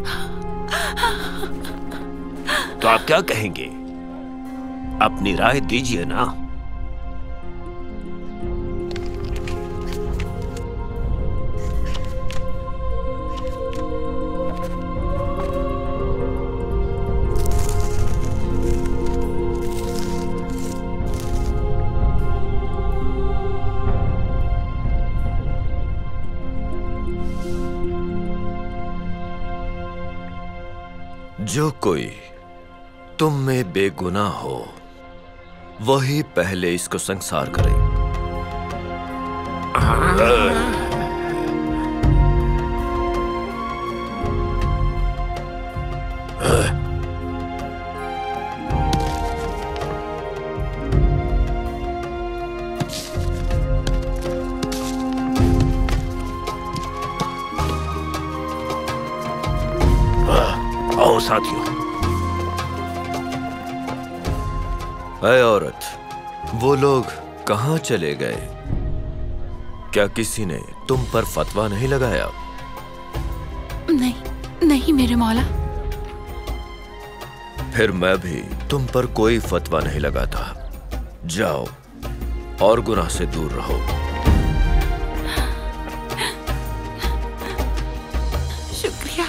तो आप क्या कहेंगे? अपनी राय दीजिए ना। जो कोई तुम में बेगुनाह हो वही पहले इसको संसार करे। आओ साथियों। ऐ औरत, वो लोग कहाँ चले गए? क्या किसी ने तुम पर फतवा नहीं लगाया? नहीं, नहीं मेरे मौला। फिर मैं भी तुम पर कोई फतवा नहीं लगाता। जाओ और गुनाह से दूर रहो। शुक्रिया।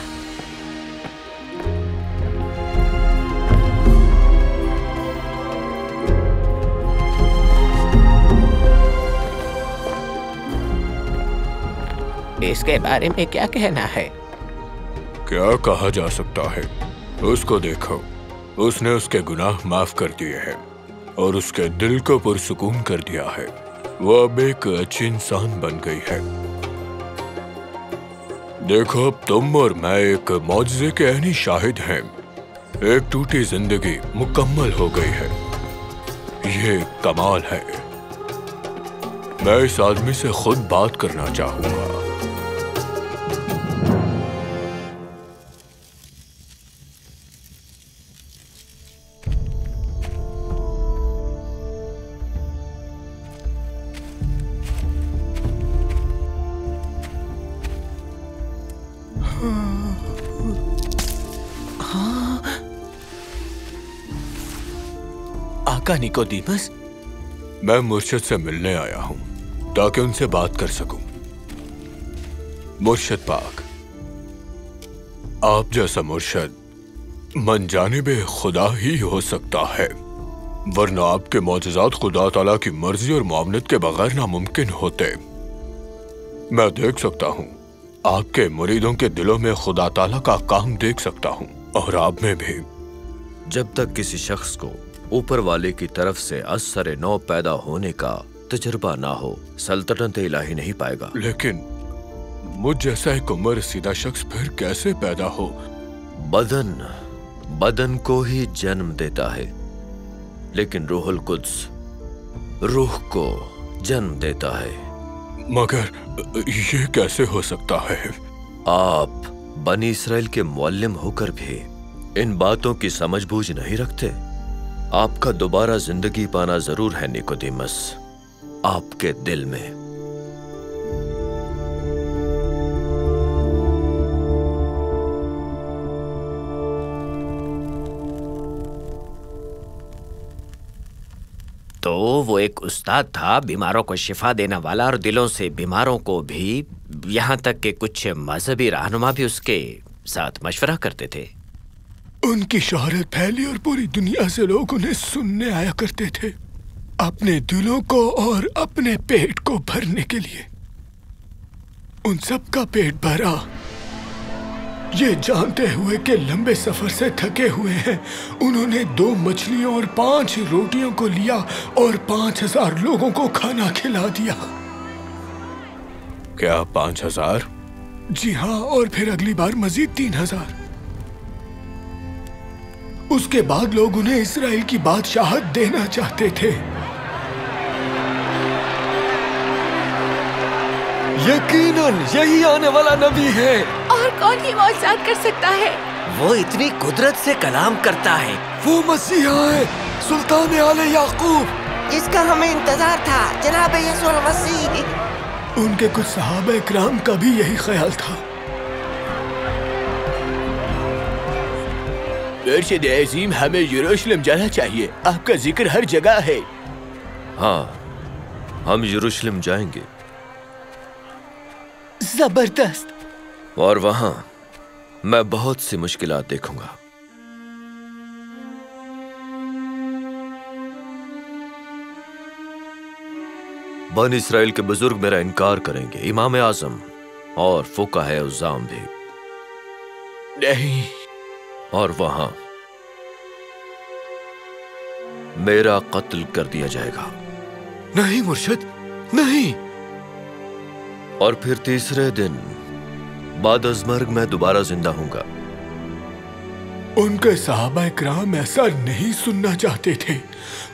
इसके बारे में क्या कहना है? क्या कहा जा सकता है? उसको देखो, उसने उसके गुनाह माफ कर दिए हैं और उसके दिल को पुरसुकून कर दिया है। वो अब एक अच्छी इंसान बन गई है। देखो, अब तुम और मैं एक मौजज़े के ऐनी शाहिद हैं। एक टूटी जिंदगी मुकम्मल हो गई है। ये कमाल है। मैं इस आदमी से खुद बात करना चाहूंगा। पक्का निकोदीमस? मैं मुर्शिद से मिलने आया हूं ताकि उनसे बात कर सकूं। मुर्शिद पाक, आप जैसा मुर्शिद मनजानिबे खुदा ही हो सकता है, वरना आपके मौजज़ात खुदा ताला की मर्जी और मुआवनत के बगैर नामुमकिन होते। मैं देख सकता हूँ, आपके मुरीदों के दिलों में खुदा ताला का काम देख सकता हूँ, और आप में भी। जब तक किसी शख्स को ऊपर वाले की तरफ से असर नौ पैदा होने का तजुर्बा ना हो, सल्तनत इलाही नहीं पाएगा। लेकिन मुझ जैसा एक उम्र सीधा शख्स फिर कैसे पैदा हो? बदन को ही जन्म देता है, लेकिन रूहुल कुद्स रूह को जन्म देता है। मगर ये कैसे हो सकता है? आप बनी इसराइल के मुअल्लिम होकर भी इन बातों की समझ बूझ नहीं रखते। आपका दोबारा जिंदगी पाना जरूर है निकोदेमस, आपके दिल में। तो वो एक उस्ताद था, बीमारों को शिफा देने वाला, और दिलों से बीमारों को भी, यहाँ तक कि कुछ मजहबी रहनुमा भी उसके साथ मशवरा करते थे। उनकी शोहरत फैली और पूरी दुनिया से लोग उन्हें सुनने आया करते थे, अपने दिलों को और अपने पेट को भरने के लिए। उन सब का पेट भरा, ये जानते हुए कि लंबे सफर से थके हुए हैं। उन्होंने 2 मछलियों और 5 रोटियों को लिया और 5000 लोगों को खाना खिला दिया। क्या 5000? जी हाँ, और फिर अगली बार मजीद 3000। उसके बाद लोग उन्हें इस्राएल की बादशाहत देना चाहते थे। यकीनन यही आने वाला नबी है। और कौन ही मौजज़ात कर सकता है? वो इतनी कुदरत से कलाम करता है। वो मसीहा है, सुल्तान आले याकूब, जिसका हमें इंतजार था, जनाब यीशु मसीह। उनके कुछ सहाबा इकराम का भी यही ख्याल था। मुर्शिद अजीम, हमें यरूशलेम जाना चाहिए। आपका जिक्र हर जगह है। हाँ, हम यरूशलेम जाएंगे। जबरदस्त। और वहां मैं बहुत सी मुश्किलात देखूंगा। बन इसराइल के बुजुर्ग मेरा इनकार करेंगे, इमाम आजम और फुकाहे उज़्ज़ाम भी नहीं। और वहां मेरा कत्ल कर दिया जाएगा। नहीं मुर्शिद, नहीं। और फिर तीसरे दिन बाद अज़ मर्ग मैं दोबारा जिंदा हूंगा। उनके सहाबा इकराम ऐसा नहीं सुनना चाहते थे।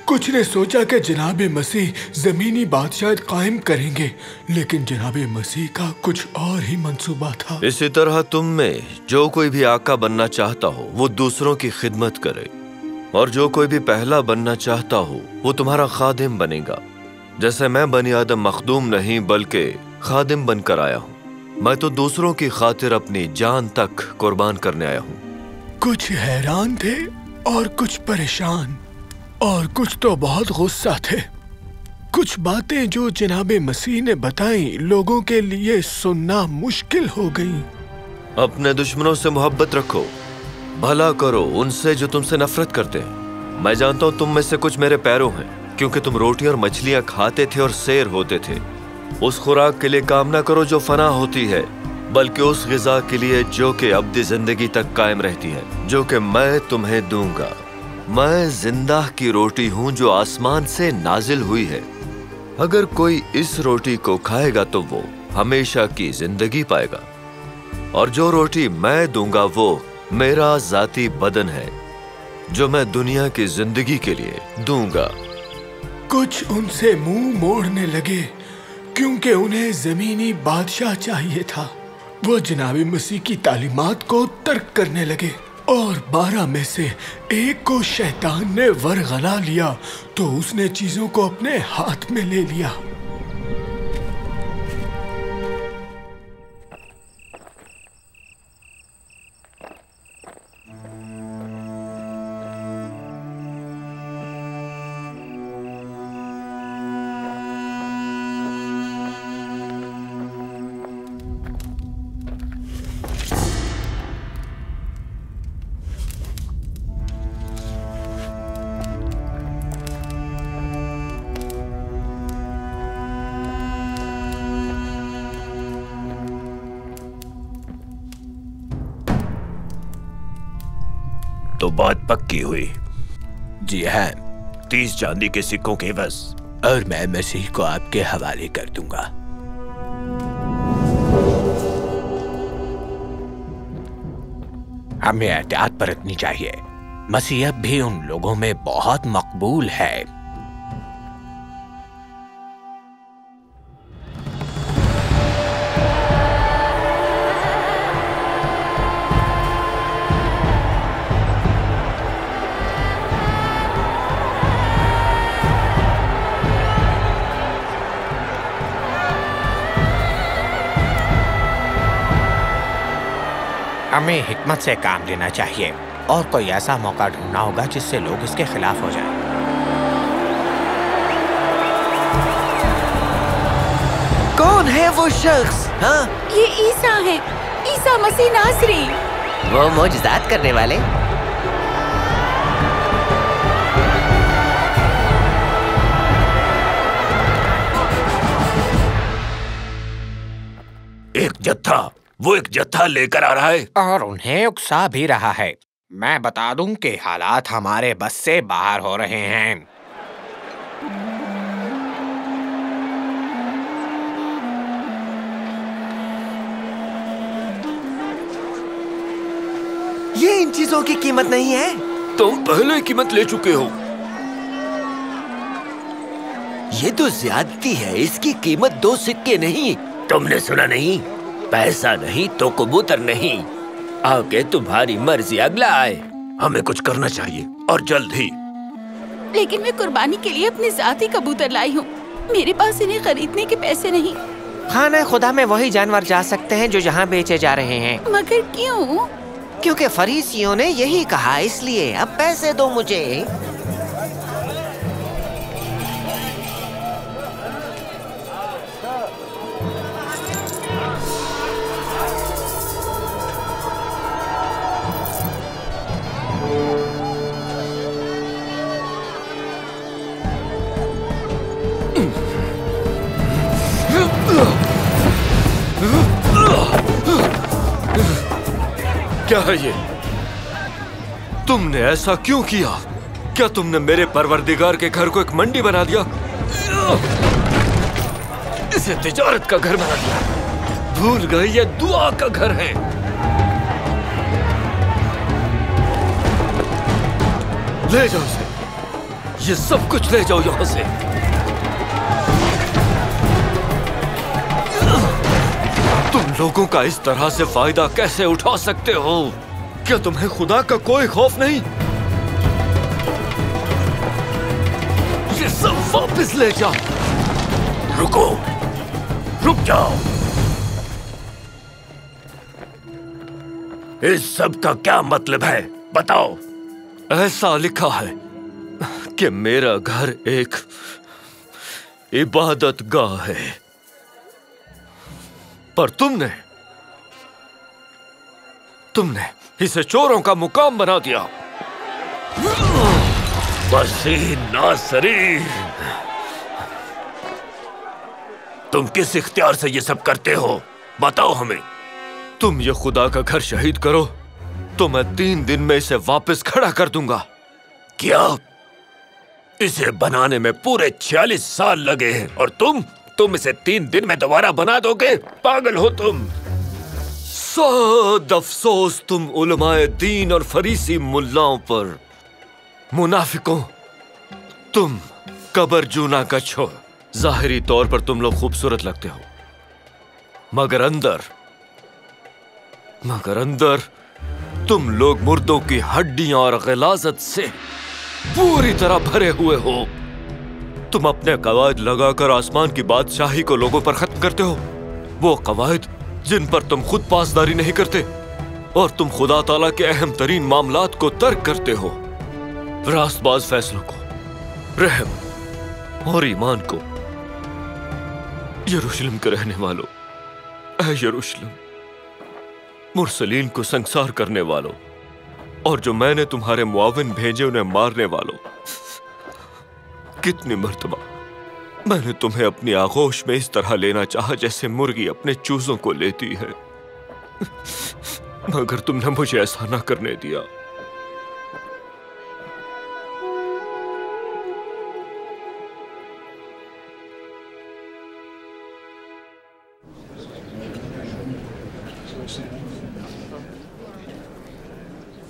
कुछ ने सोचा कि जनाब मसीह जमीनी बादशाहत कायम करेंगे, लेकिन जनाब मसीह का कुछ और ही मंसूबा था। इसी तरह तुम में जो कोई भी आका बनना चाहता हो वो दूसरों की खिदमत करे, और जो कोई भी पहला बनना चाहता हो वो तुम्हारा खादिम बनेगा। जैसे मैं बनी आदम मखदूम नहीं बल्कि खादिम बनकर आया हूँ। मैं तो दूसरों की खातिर अपनी जान तक कुर्बान करने आया हूँ। कुछ हैरान थे और कुछ परेशान, और कुछ तो बहुत गुस्सा थे। कुछ बातें जो जनाब मसीह ने बताई लोगों के लिए सुनना मुश्किल हो गई। अपने दुश्मनों से मोहब्बत रखो, भला करो उनसे जो तुमसे नफरत करते हैं। मैं जानता हूँ तुम में से कुछ मेरे पैरों हैं, क्योंकि तुम रोटी और मछलियाँ खाते थे और सैर होते थे। उस खुराक के लिए काम ना करो जो फना होती है, बल्कि उस ग़िज़ा के लिए जो कि अब्दी जिंदगी तक कायम रहती है, जो कि मैं तुम्हें दूंगा। मैं जिंदा की रोटी हूँ जो आसमान से नाजिल हुई है। अगर कोई इस रोटी को खाएगा तो वो हमेशा की जिंदगी पाएगा, और जो रोटी मैं दूंगा वो मेरा जाती बदन है जो मैं दुनिया की जिंदगी के लिए दूंगा। कुछ उनसे मुंह मोड़ने लगे क्योंकि उन्हें जमीनी बादशाह चाहिए था। वो जनाब मसीह की तालीमात को तर्क करने लगे, और 12 में से एक को शैतान ने वरगला लिया तो उसने चीजों को अपने हाथ में ले लिया। तो बात पक्की हुई। जी हाँ, 30 चांदी के सिक्कों के बस। और मैं मसीह को आपके हवाले कर दूंगा। हमें एहतियात बरतनी चाहिए। मसीह अब भी उन लोगों में बहुत मकबूल है। हमें हिकमत से काम लेना चाहिए और कोई ऐसा मौका ढूंढना होगा जिससे लोग इसके खिलाफ हो जाएं। कौन है वो शख्स? हाँ, ये ईसा है, ईसा मसीह नासरी। वो मौजज़ात करने वाले। वो एक जत्था लेकर आ रहा है और उन्हें उकसा भी रहा है। मैं बता दूं कि हालात हमारे बस से बाहर हो रहे हैं। ये इन चीजों की कीमत नहीं है। तुम पहले कीमत ले चुके हो। ये तो ज्यादती है। इसकी कीमत 2 सिक्के नहीं। तुमने सुना नहीं? पैसा नहीं तो कबूतर नहीं। आगे तुम्हारी मर्जी, अगला आए। हमें कुछ करना चाहिए और जल्द ही। लेकिन मैं कुर्बानी के लिए अपने ज़ाती कबूतर लाई हूँ। मेरे पास इन्हें खरीदने के पैसे नहीं। खाना खुदा में वही जानवर जा सकते हैं जो यहाँ बेचे जा रहे हैं। मगर क्यों? क्योंकि फरीसियों ने यही कहा, इसलिए अब पैसे दो मुझे। क्या है ये? तुमने ऐसा क्यों किया? क्या तुमने मेरे परवरदिगार के घर को एक मंडी बना दिया? इसे तिजारत का घर बना दिया। भूल गए ये दुआ का घर है। ले जाओ इसे। ये सब कुछ ले जाओ यहां से। तुम लोगों का इस तरह से फायदा कैसे उठा सकते हो? क्या तुम्हें खुदा का कोई खौफ नहीं? ये सब वापस ले जाओ। रुको, रुक जाओ। इस सब का क्या मतलब है? बताओ। ऐसा लिखा है कि मेरा घर एक इबादत गाह है, पर तुमने इसे चोरों का मुकाम बना दिया। मसीह नासरी, तुम किस इख्तियार से ये सब करते हो? बताओ हमें। तुम ये खुदा का घर शहीद करो तो मैं 3 दिन में इसे वापस खड़ा कर दूंगा। क्या? इसे बनाने में पूरे 46 साल लगे हैं और तुम इसे 3 दिन में दोबारा बना दोगे? पागल हो तुम। सद अफसोस तुम उलमाए दीन और फरीसी मुल्लाओं पर। मुनाफिकों, तुम कबर जूना कछ हो। जाहिरी तौर पर तुम लोग खूबसूरत लगते हो, मगर अंदर तुम लोग मुर्दों की हड्डियां और गिलाजत से पूरी तरह भरे हुए हो। तुम अपने कवायद लगाकर आसमान की बादशाही को लोगों पर खत्म करते हो, वो कवायद जिन पर तुम खुद पासदारी नहीं करते, और तुम खुदा ताला के अहम तरीन मामलात को तर्क करते हो। रास्तबाज फैसलों को, रहम और ईमान को। यरूशलेम के रहने वालों, ऐ यरूशलेम, मुरसलीन को संसार करने वालों, और जो मैंने तुम्हारे मुआविन भेजे उन्हें मारने वालों, कितनी मर्तबा मैंने तुम्हें अपनी आगोश में इस तरह लेना चाहा जैसे मुर्गी अपने चूजों को लेती है, मगर तुमने मुझे ऐसा ना करने दिया।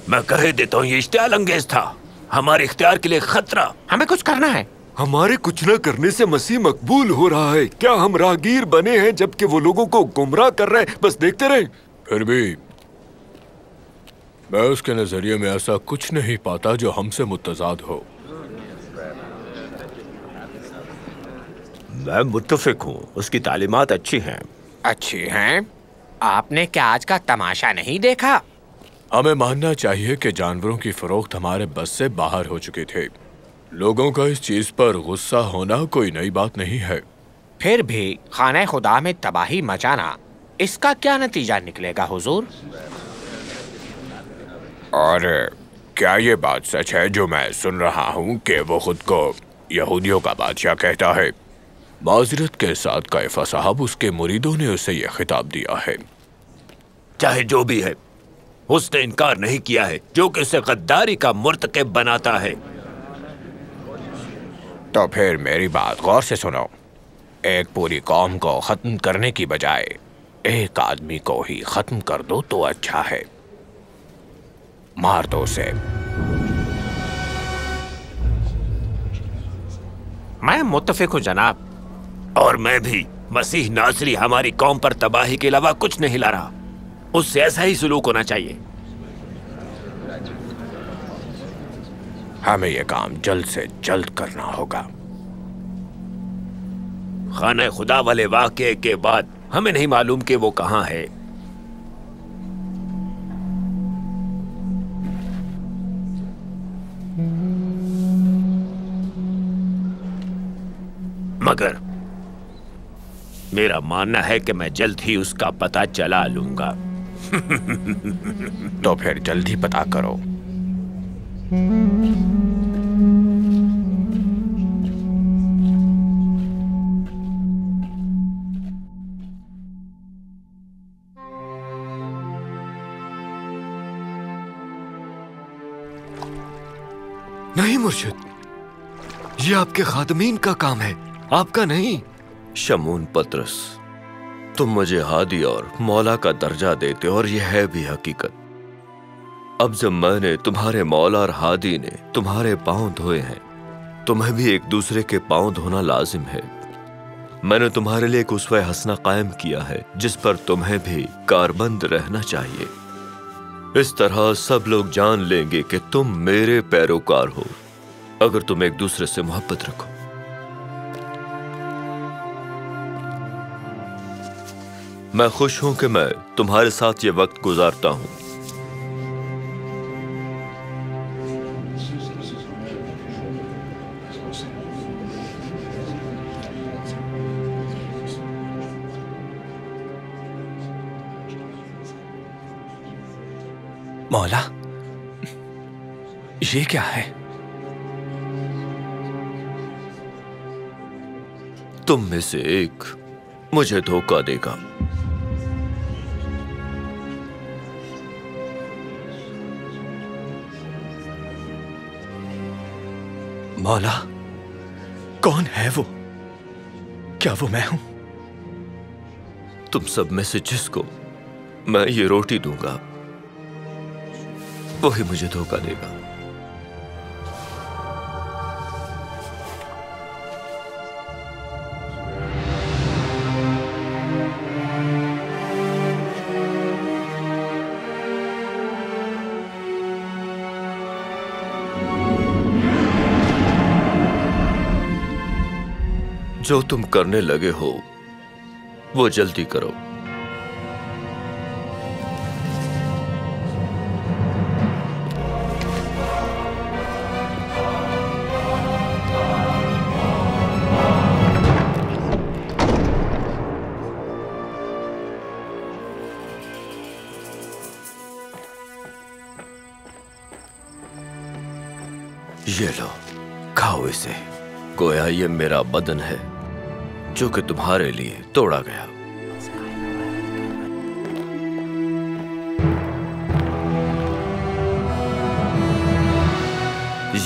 मैं कह देता हूँ ये इश्तियाल अंगेज था, हमारे इख्तियार के लिए खतरा। हमें कुछ करना है। हमारे कुछ न करने से मसीह मकबूल हो रहा है। क्या हम राहगीर बने हैं जबकि वो लोगों को गुमराह कर रहे हैं? बस देखते रहे। फिर भी मैं उसके नजरिए में ऐसा कुछ नहीं पाता जो हमसे मुतजाद हो। मैं मुत्तफिक हूँ, उसकी तालीमात अच्छी हैं। अच्छी हैं? आपने क्या आज का तमाशा नहीं देखा? हमें मानना चाहिए कि जानवरों की फरोख्त हमारे बस से बाहर हो चुके थे। लोगों का इस चीज पर गुस्सा होना कोई नई बात नहीं है। फिर भी खाने खुदा में तबाही मचाना, इसका क्या नतीजा निकलेगा हुजूर? और क्या ये बात सच है जो मैं सुन रहा हूँ कि वो खुद को यहूदियों का बादशाह कहता है? माजरत के साथ कैफा साहब, उसके मुरीदों ने उसे यह खिताब दिया है। चाहे जो भी है, उसने इनकार नहीं किया है, जो कि उसे गद्दारी का मुर्तकिब बनाता है। तो फिर मेरी बात गौर से सुनो। एक पूरी कौम को खत्म करने की बजाय एक आदमी को ही खत्म कर दो तो अच्छा है। मार दो उसे। मैं मुत्तफिक हूँ जनाब। और मैं भी। मसीह नासरी हमारी कौम पर तबाही के अलावा कुछ नहीं ला रहा। उससे ऐसा ही सुलूक होना चाहिए। हमें यह काम जल्द से जल्द करना होगा। खाना खुदा वाले वाक़े के बाद हमें नहीं मालूम कि वो कहाँ है। मगर मेरा मानना है कि मैं जल्द ही उसका पता चला लूंगा। तो फिर जल्द ही पता करो। नहीं मुर्शिद, ये आपके खादमीन का काम है, आपका नहीं। शमून पतरस, तुम मुझे हादी और मौला का दर्जा देते और यह है भी हकीकत। अब जब मैंने तुम्हारे मौला और हादी ने तुम्हारे पांव धोए हैं, तुम्हें भी एक दूसरे के पांव धोना लाजिम है। मैंने तुम्हारे लिए एक उसवा हसना कायम किया है जिस पर तुम्हें भी कारबंद रहना चाहिए। इस तरह सब लोग जान लेंगे कि तुम मेरे पैरोकार हो अगर तुम एक दूसरे से मोहब्बत रखो। मैं खुश हूं कि मैं तुम्हारे साथ ये वक्त गुजारता हूं। मौला, ये क्या है? तुम में से एक मुझे धोखा देगा। मौला, कौन है वो? क्या वो मैं हूं? तुम सब में से जिसको मैं ये रोटी दूंगा वही मुझे धोखा देगा। जो तुम करने लगे हो वो जल्दी करो। ये लो, खाओ इसे। गोया ये मेरा बदन है जो कि तुम्हारे लिए तोड़ा गया।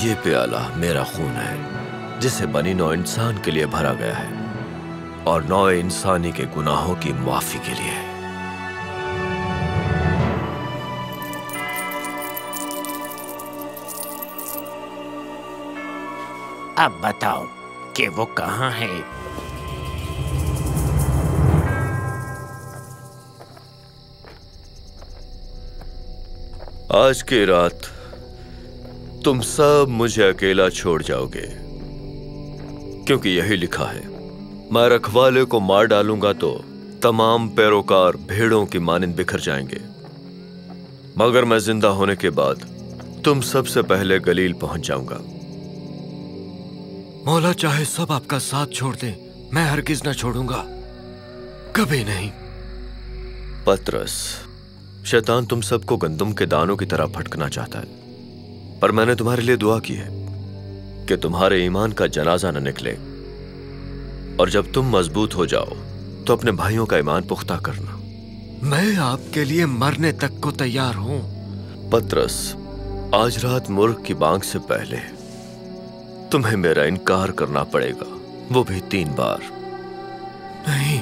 ये प्याला मेरा खून है जिसे बनी नौ इंसान के लिए भरा गया है और नौ इंसानी के गुनाहों की माफी के लिए। अब बताओ कि वो कहाँ है? आज की रात तुम सब मुझे अकेला छोड़ जाओगे, क्योंकि यही लिखा है, मैं रखवाले को मार डालूंगा तो तमाम पैरोकार भेड़ों की मानिंद बिखर जाएंगे, मगर मैं जिंदा होने के बाद तुम सबसे पहले गलील पहुंच जाऊंगा। मौला चाहे सब आपका साथ छोड़ दें, मैं हरगिज न छोड़ूंगा, कभी नहीं। पतरस, शैतान तुम सबको गंदम के दानों की तरह फटकना चाहता है, पर मैंने तुम्हारे लिए दुआ की है कि तुम्हारे ईमान का जनाजा न निकले, और जब तुम मजबूत हो जाओ तो अपने भाइयों का ईमान पुख्ता करना। मैं आपके लिए मरने तक को तैयार हूं। पतरस, आज रात मुर्ग की बांग से पहले तुम्हें मेरा इनकार करना पड़ेगा, वो भी 3 बार। नहीं,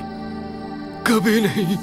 कभी नहीं।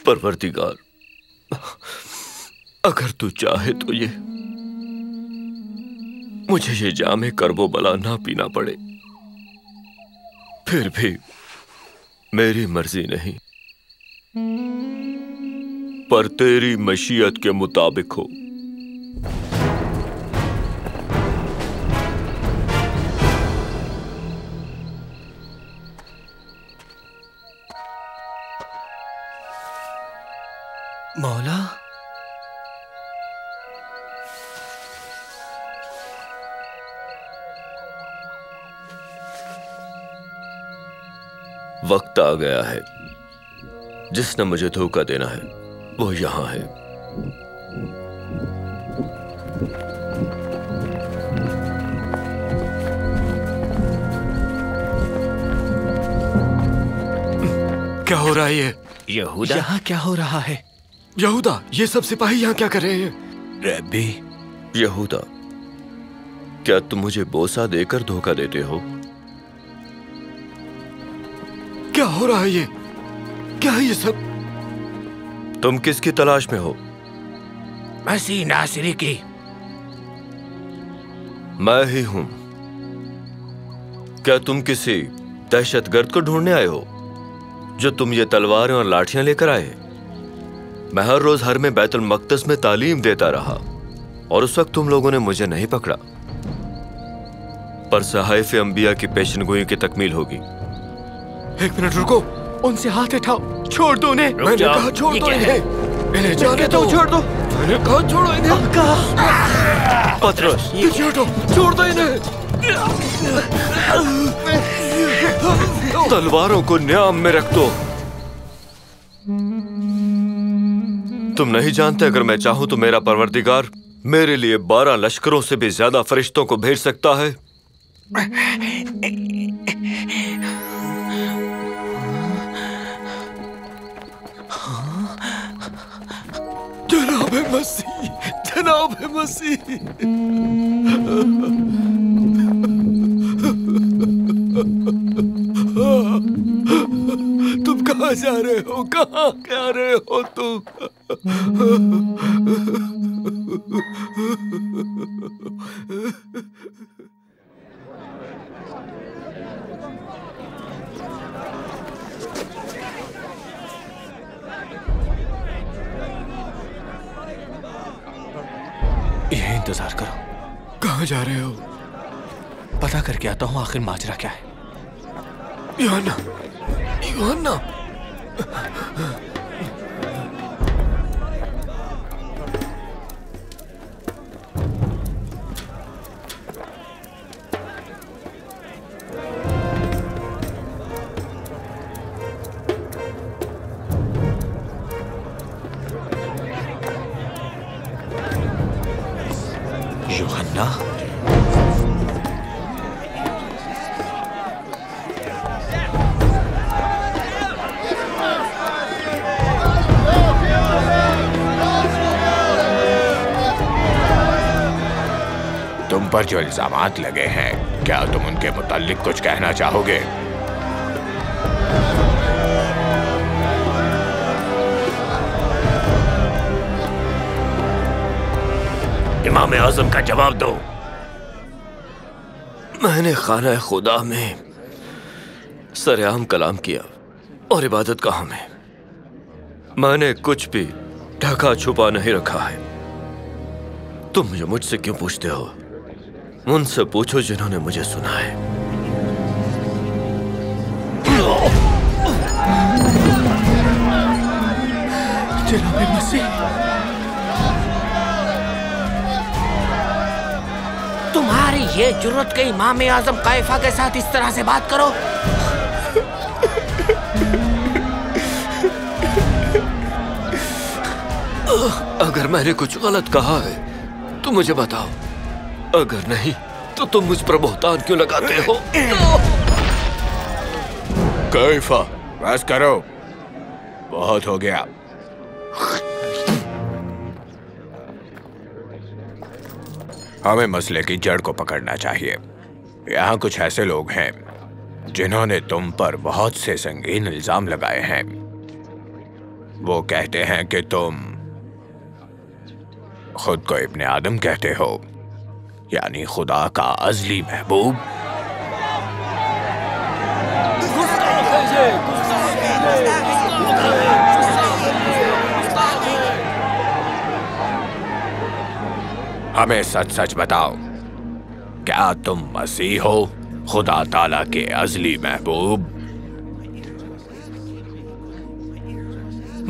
परवरदिगार, अगर तू चाहे तो मुझे ये जामे करबो बला ना पीना पड़े, फिर भी मेरी मर्जी नहीं, पर तेरी मशीयत के मुताबिक हो। मौला, वक्त आ गया है, जिसने मुझे धोखा देना है वो यहां है। क्या हो रहा है ये? यहूदा, यहाँ क्या हो रहा है? यहूदा, ये सब सिपाही यहाँ क्या कर रहे हैं? रब्बी, यहूदा, क्या तुम मुझे बोसा देकर धोखा देते हो? क्या हो रहा है ये? क्या है ये सब? तुम किसकी तलाश में हो? मसीह नासरी की। मैं ही हूं। क्या तुम किसी दहशतगर्द को ढूंढने आए हो जो तुम ये तलवारें और लाठियां लेकर आए? मैं हर रोज हर में बैतुल मक़दस में तालीम देता रहा और उस वक्त तुम लोगों ने मुझे नहीं पकड़ा, पर सहाइफ अंबिया की पेशनगोई की तकमील होगी। एक मिनट रुको, उनसे हाथ उठाओ, छोड़ दो उन्हें। मैंने कहा छोड़ दो इन्हें, इन्हें जाने दो, छोड़ दो। मैंने कहा छोड़ो इन्हें। पतरस, पीछे हटो, छोड़ दो इन्हें। तलवारों को न्याम में रख दो। तुम नहीं जानते, अगर मैं चाहूं तो मेरा परवरदिगार मेरे लिए 12 लश्करों से भी ज्यादा फरिश्तों को भेज सकता है। जनाब मसीह, जनाब मसीह। तुम कहाँ जा रहे हो? कहाँ जा रहे हो तुम? इंतजार करो। कहाँ जा रहे हो? पता करके आता हूँ आखिर माजरा क्या है। यूहन्ना, यूहन्ना। यूहन्ना, तुम पर जो इल्जामात लगे हैं, क्या तुम उनके मुताल्लिक कुछ कहना चाहोगे? इमाम आजम का जवाब दो। मैंने खाना खुदा में सरेआम कलाम किया और इबादत गाह में। मैंने कुछ भी ढका छुपा नहीं रखा है। तुम मुझे मुझसे क्यों पूछते हो? उनसे पूछो जिन्होंने मुझे सुना है। जनाबे मसीह, तुम्हारी ये जुर्रत के इमाम आजम काइफा के साथ इस तरह से बात करो? अगर मैंने कुछ गलत कहा है तो मुझे बताओ, अगर नहीं तो तुम मुझ पर बहतान क्यों लगाते हो? काइफा, बस करो, बहुत हो गया। हमें मसले की जड़ को पकड़ना चाहिए। यहाँ कुछ ऐसे लोग हैं जिन्होंने तुम पर बहुत से संगीन इल्जाम लगाए हैं। वो कहते हैं कि तुम खुद को इब्ने आदम कहते हो, यानी खुदा का अज़ली महबूब। हमें सच सच बताओ, क्या तुम मसीह हो, खुदा ताला के अज़ली महबूब?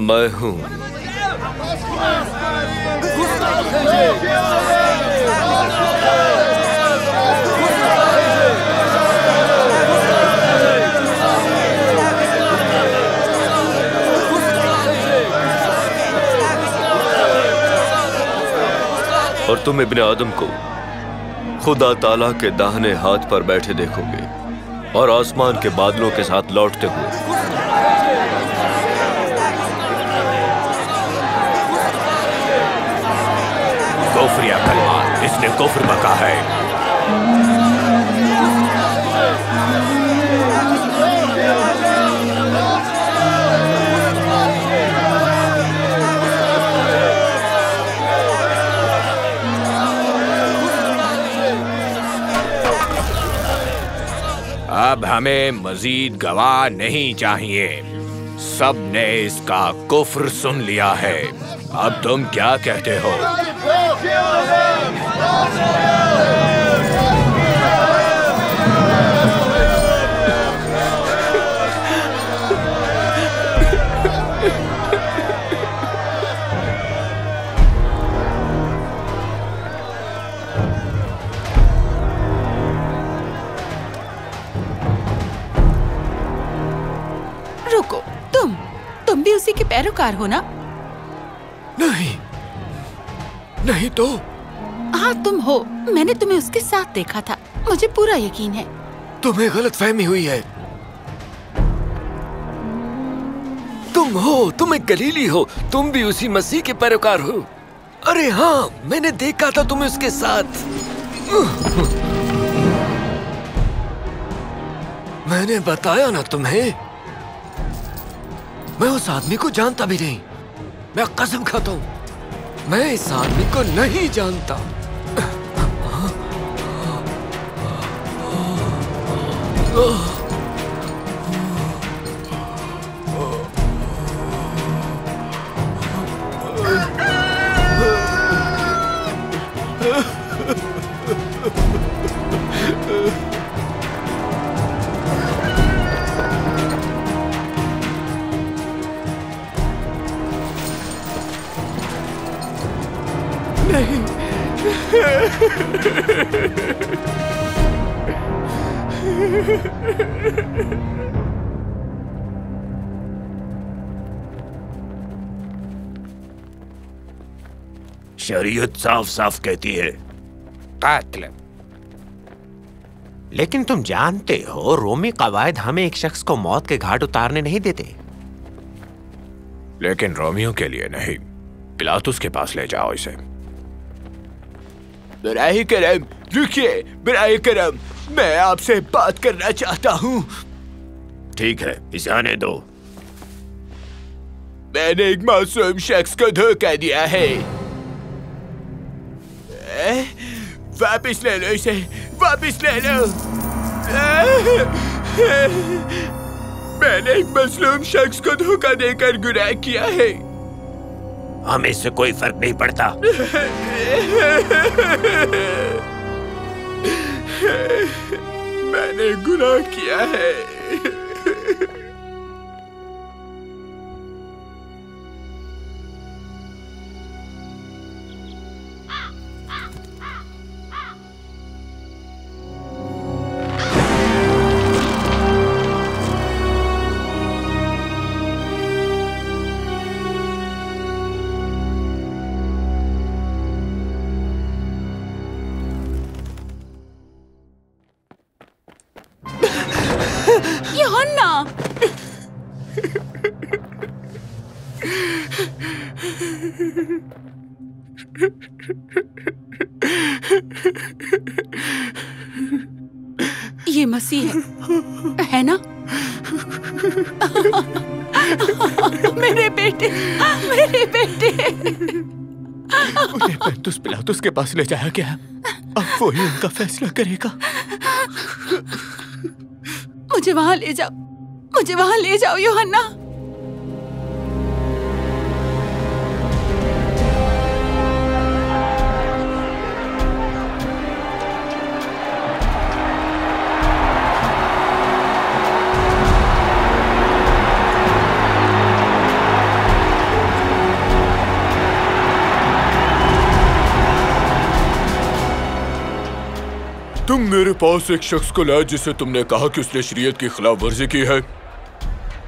मैं हूं। और तुम इब्ने आदम को खुदा ताला के दाहिने हाथ पर बैठे देखोगे और आसमान के बादलों के साथ लौटते हुए। कुफ्र या कलमा, इसने कुफ्र बका है। अब हमें मजीद गवाह नहीं चाहिए। सब ने इसका कुफ्र सुन लिया है। अब तुम क्या कहते हो? रुको, तुम भी उसी के पैरोकार हो ना? नहीं, नहीं तो। हाँ तुम हो, मैंने तुम्हें उसके साथ देखा था, मुझे पूरा यकीन है। तुम्हें गलतफहमी हुई है। तुम हो, तुम एक गलीली हो, तुम भी उसी मसीह के पैरोकार हो। अरे हाँ, मैंने देखा था तुम्हें उसके साथ। मैंने बताया ना तुम्हें, मैं उस आदमी को जानता भी नहीं। मैं कसम खाता हूं, मैं इस आदमी को नहीं जानता। नहीं। शरीयत साफ साफ कहती है कातिल। लेकिन तुम जानते हो रोमी कवायद हमें एक शख्स को मौत के घाट उतारने नहीं देते। लेकिन रोमियो के लिए नहीं, पिलातुस के पास ले जाओ इसे। बराए करम, रुकिए। बराए करम, मैं आपसे बात करना चाहता हूँ। ठीक है, इसे आने दो। मैंने एक मासूम शख्स को धोखा दिया है। वापिस ले लो इसे, वापिस ले लो। मैंने एक मजलूम शख्स को धोखा देकर गुनाह किया है। हमें इससे कोई फर्क नहीं पड़ता। मैंने गुनाह किया है। यूहन्ना! ये मसीह है ना? मेरे बेटे, मेरे बेटे। उन्हें पेंतुस पिलातुस के पास ले जाया गया। अब वो ही उनका फैसला करेगा। मुझे वहां ले जाओ, मुझे वहां ले जाओ यूहन्ना। तुम मेरे पास एक शख्स को लाए जिसे तुमने कहा कि उसने शरीयत की खिलाफ वर्जी की है।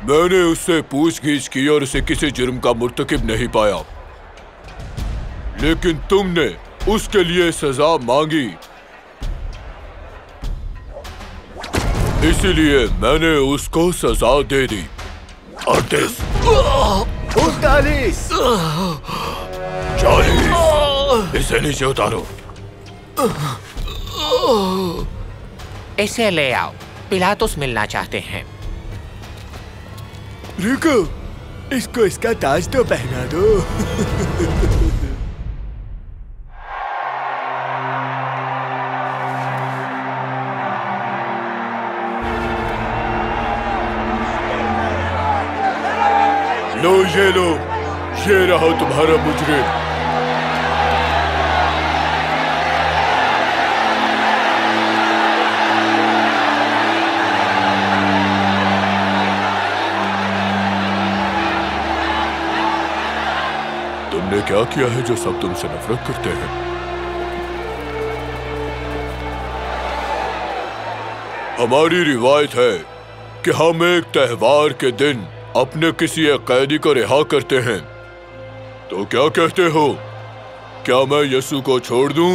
मैंने उससे पूछगीछ की और उसे किसी जुर्म का मुर्तकिब नहीं पाया, लेकिन तुमने उसके लिए सजा मांगी। इसीलिए मैंने उसको सजा दे दी। 38, 39, 40। इसे नीचे उतारो। इसे ले आओ, पिलातुस मिलना चाहते हैं। रुको, इसको इसका ताज तो पहना दो। लो, ये रहा तुम्हारा मुजरिम। तुमने क्या किया है जो सब तुमसे नफरत करते हैं? हमारी रिवायत है कि हम एक त्योहार के दिन अपने किसी एक कैदी को रिहा करते हैं। तो क्या कहते हो, क्या मैं यीशु को छोड़ दूं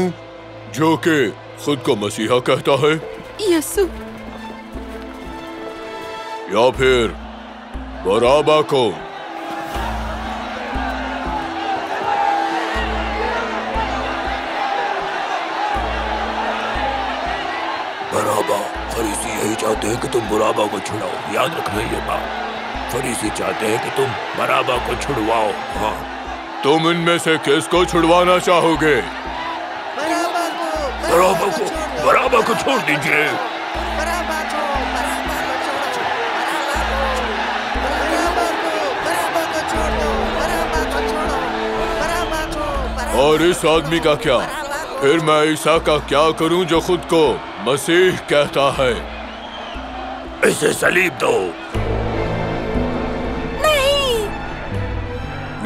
जो कि खुद को मसीहा कहता है? यीशु? या फिर बराबा को? बराबा, फरीसी यही चाहते हैं कि तुम बराबा को छुड़ाओ। याद रखना ये बात। फरीसी चाहते हैं कि तुम बराबा को छुड़वाओ। हाँ, तुम इनमें से किसको छुड़वाना चाहोगे? बराबा को छोड़ दीजिए। और इस आदमी का क्या? फिर मैं ईसा का क्या करूं जो खुद को मसीह कहता है? इसे सलीब दो। नहीं।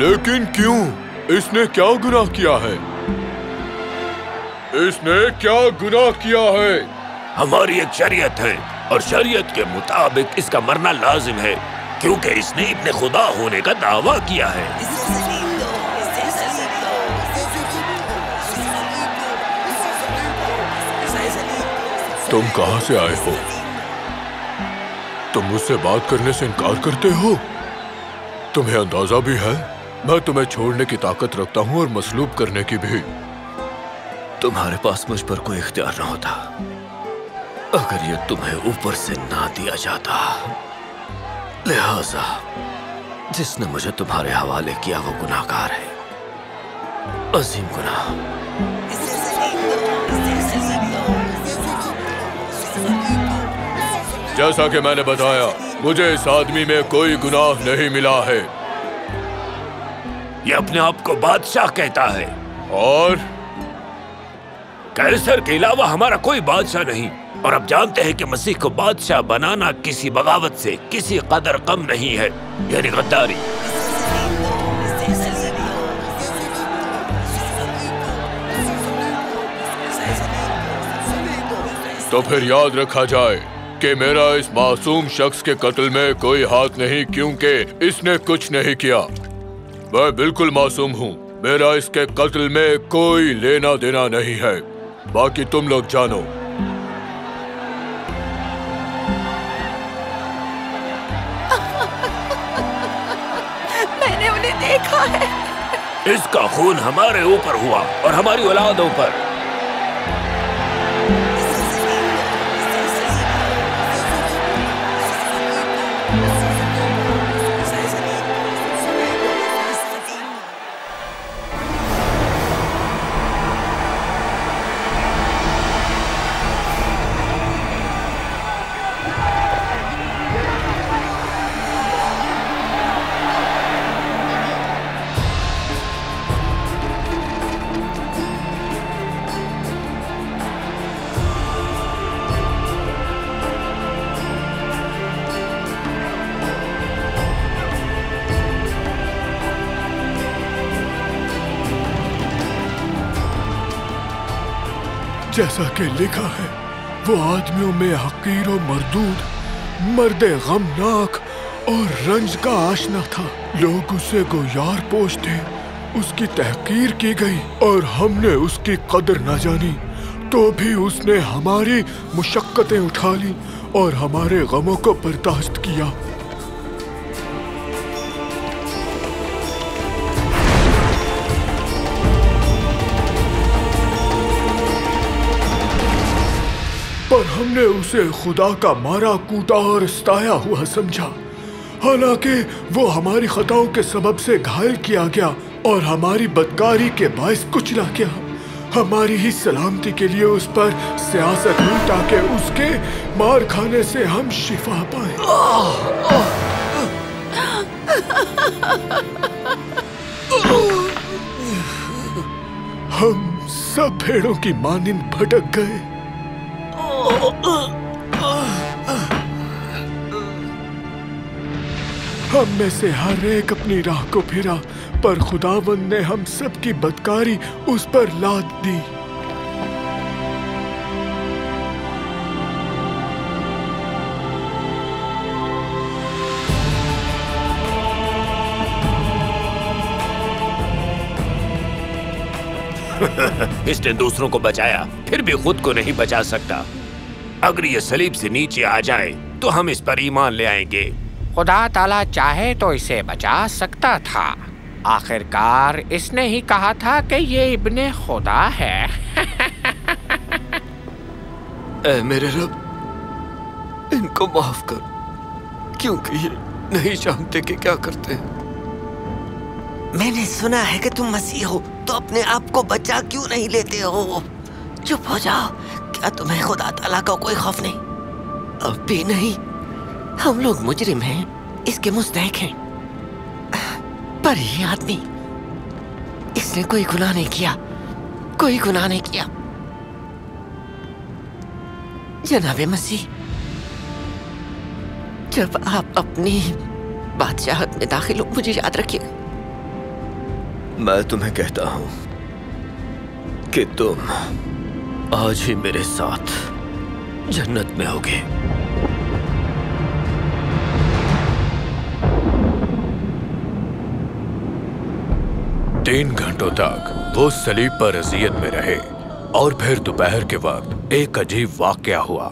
लेकिन क्यों? इसने क्या गुनाह किया है? इसने क्या गुनाह किया है? हमारी एक शरीयत है और शरीयत के मुताबिक इसका मरना लाजिम है क्योंकि इसने इब्ने खुदा होने का दावा किया है। तुम कहां से आए हो? तुम मुझसे बात करने से इनकार करते हो? तुम्हें अंदाजा भी है मैं तुम्हें छोड़ने की ताकत रखता हूं और मसलूब करने की भी। तुम्हारे पास मुझ पर कोई इख्तियार न होता अगर ये तुम्हें ऊपर से ना दिया जाता। लिहाजा जिसने मुझे तुम्हारे हवाले किया वो गुनाहगार है, अजीम गुनाह। जैसा कि मैंने बताया, मुझे इस आदमी में कोई गुनाह नहीं मिला है। ये अपने आप को बादशाह कहता है और कैसर के अलावा हमारा कोई बादशाह नहीं। और अब जानते हैं कि मसीह को बादशाह बनाना किसी बगावत से किसी कदर कम नहीं है, यानी गद्दारी। तो फिर याद रखा जाए कि मेरा इस मासूम शख्स के कत्ल में कोई हाथ नहीं क्योंकि इसने कुछ नहीं किया। मैं बिल्कुल मासूम हूँ, मेरा इसके कत्ल में कोई लेना देना नहीं है। बाकी तुम लोग जानो। मैंने उन्हें देखा है। इसका खून हमारे ऊपर हुआ और हमारी औलादों पर। जैसा कि लिखा है, वो आदमियों में हकीर और मरदूद, मर्द गमनाक और रंज का आशना था। लोग उसे गोयार पोषते, उसकी तहकीर की गई और हमने उसकी कदर न जानी। तो भी उसने हमारी मुशक्कतें उठा ली और हमारे गमों को बर्दाश्त किया। पर हमने उसे खुदा का मारा कूटा और सताया हुआ समझा। हालांकि वो हमारी खताओं के सबब से घायल किया गया और हमारी बदकारी के बायस कुचला गया। हमारी ही सलामती के लिए उस पर सियासत हुई ताकि उसके मार खाने से हम शिफा पाए। हम सब भेड़ों की मानिंद भटक गए। हम में से हर एक अपनी राह को फिरा, पर खुदावंद ने हम सब की बदकारी उस पर लाद दी। इसने दूसरों को बचाया, फिर भी खुद को नहीं बचा सकता। अगर ये सलीब से नीचे आ जाए तो हम इस पर ईमान ले आएंगे। खुदा ताला चाहे तो इसे बचा सकता था। आखिरकार इसने ही कहा था कि ये इब्ने खुदा है। ऐ मेरे रब, इनको माफ कर, क्योंकि ये नहीं जानते कि क्या करते हैं। मैंने सुना है कि तुम मसीह हो, तो अपने आप को बचा क्यों नहीं लेते हो? चुप हो जाओ। क्या तुम्हें खुदा ताला का कोई खौफ नहीं? अब भी नहीं। हम लोग मुजरिम हैं, इसके मुस्तहक हैं। पर ये आदमी, इसने कोई गुनाह नहीं किया, कोई गुनाह नहीं किया। जनाबे मसीह, जब आप अपनी बादशाहत में दाखिल हो, मुझे याद रखिएगा। मैं तुम्हें कहता हूं, कि तुम आज ही मेरे साथ जन्नत में होगे। 3 घंटों तक वो सलीब पर अजियत में रहे और फिर दोपहर के वक्त एक अजीब वाकया हुआ।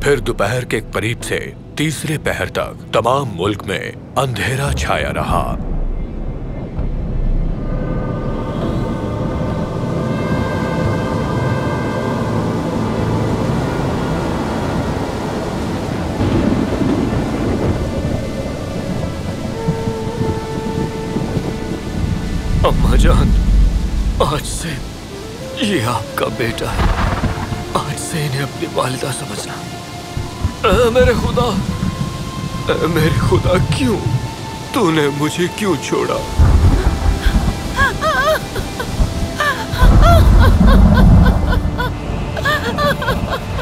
फिर दोपहर के करीब से तीसरे पहर तक तमाम मुल्क में अंधेरा छाया रहा। अम्मा जान, आज से ये आपका बेटा है। आज से इन्हें अपनी वालिदा समझना। मेरे खुदा, क्यों तूने मुझे क्यों छोड़ा?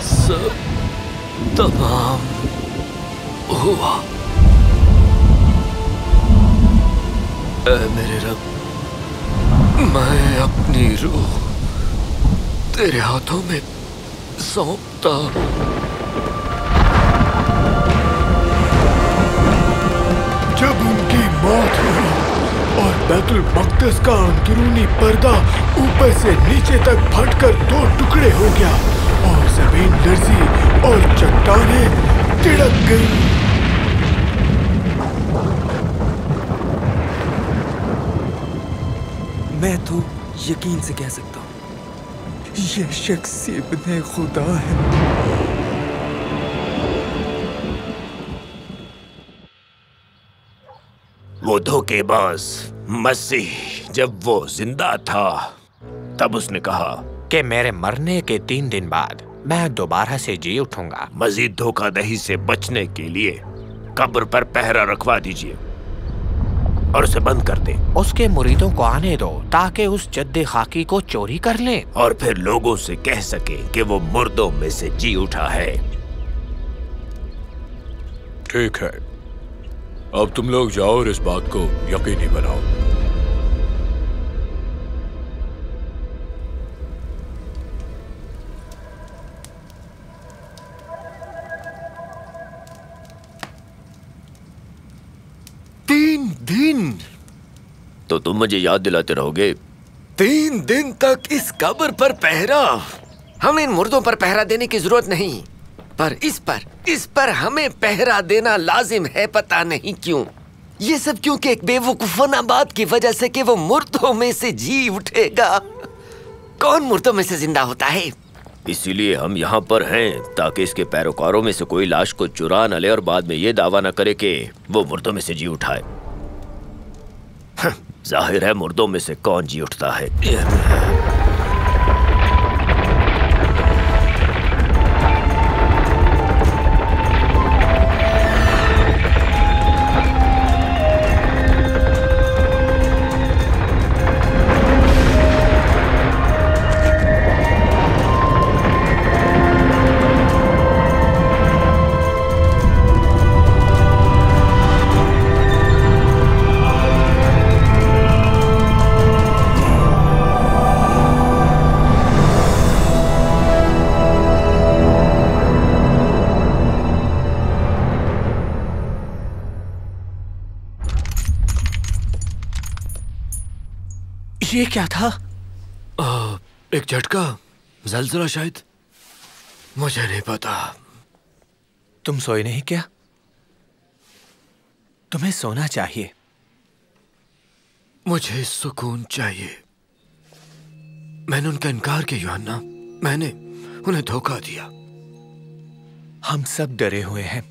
सब तमाम हुआ। मेरे रब, मैं अपनी रूह तेरे हाथों में सौंपता हूं। जब उनकी मौत हुई और बैतुल मक़दस का अंदरूनी पर्दा ऊपर से नीचे तक फटकर 2 टुकड़े हो गया और जमीन लर्जी और चट्टानें तिड़क गईं। मैं तो यकीन से कह सकता हूँ ये शख्स इब्ने खुदा है। वो धोखेबाज मसीह जब वो जिंदा था तब उसने कहा कि मेरे मरने के 3 दिन बाद मैं दोबारा से जी उठूंगा। मजीद धोखाधड़ी से बचने के लिए कब्र पर पहरा रखवा दीजिए और उसे बंद कर दे। उसके मुरीदों को आने दो ताकि उस जद्दे खाकी को चोरी कर लें और फिर लोगों से कह सके कि वो मुर्दों में से जी उठा है। ठीक है, अब तुम लोग जाओ और इस बात को यकीनी बनाओ। दिन तो तुम मुझे याद दिलाते रहोगे। 3 दिन तक इस कब्र पर पहरा। हमें इन मुर्दों पर पहरा देने की जरूरत नहीं, पर इस पर हमें पहरा देना लाजिम है। पता नहीं क्यों। ये सब क्योंकि एक बेवकूफाना बात की वजह से कि वो मुर्दों में से जी उठेगा। कौन मुर्दों में से जिंदा होता है? इसीलिए हम यहाँ पर हैं ताकि इसके पैरोकारों में से कोई लाश को चुरा न ले और बाद में ये दावा न करे कि वो मुर्दों में से जी उठा है। जाहिर है मुर्दों में से कौन जी उठता है। ये क्या था? एक झटका, जल्जला शायद, मुझे नहीं पता। तुम सोए नहीं क्या? तुम्हें सोना चाहिए। मुझे सुकून चाहिए। मैंने उनका इनकार किया यूहन्ना। मैंने उन्हें धोखा दिया। हम सब डरे हुए हैं।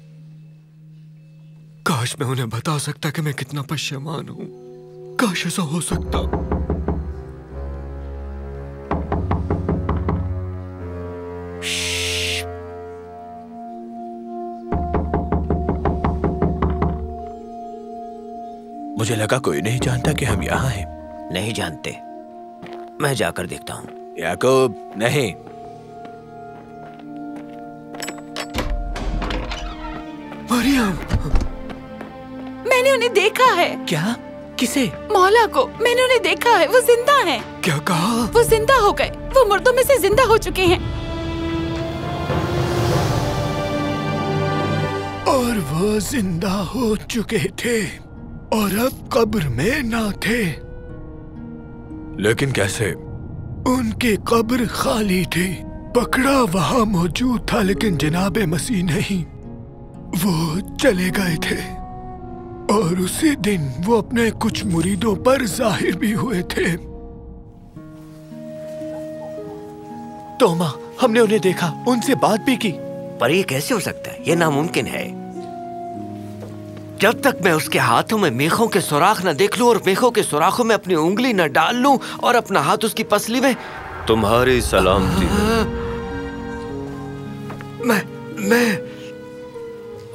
काश मैं उन्हें बता सकता कि मैं कितना पश्चिमान हूं। काश ऐसा हो सकता। मुझे लगा कोई नहीं जानता कि हम यहाँ हैं। नहीं जानते। मैं जाकर देखता हूँ। याकूब, नहीं। मरियम, मैंने उन्हें देखा है। क्या? किसे? मौला को। मैंने उन्हें देखा है, वो जिंदा हैं। क्या कहा? वो जिंदा हो गए, वो मुर्दों में से जिंदा हो चुके हैं। और वो जिंदा हो चुके थे और अब कब्र में ना थे। लेकिन कैसे? उनकी कब्र खाली थी। पकड़ा वहां मौजूद था, लेकिन जनाबे मसीह नहीं। वो चले गए थे और उसी दिन वो अपने कुछ मुरीदों पर जाहिर भी हुए थे। तोमा, हमने उन्हें देखा, उनसे बात भी की। पर ये कैसे हो सकता है? ये नामुमकिन है। जब तक मैं उसके हाथों में मेखों के सुराख न देख लूं और मेखों के सुराखों में अपनी उंगली न डाल लूं और अपना हाथ उसकी पसली में। तुम्हारी सलामती। मैं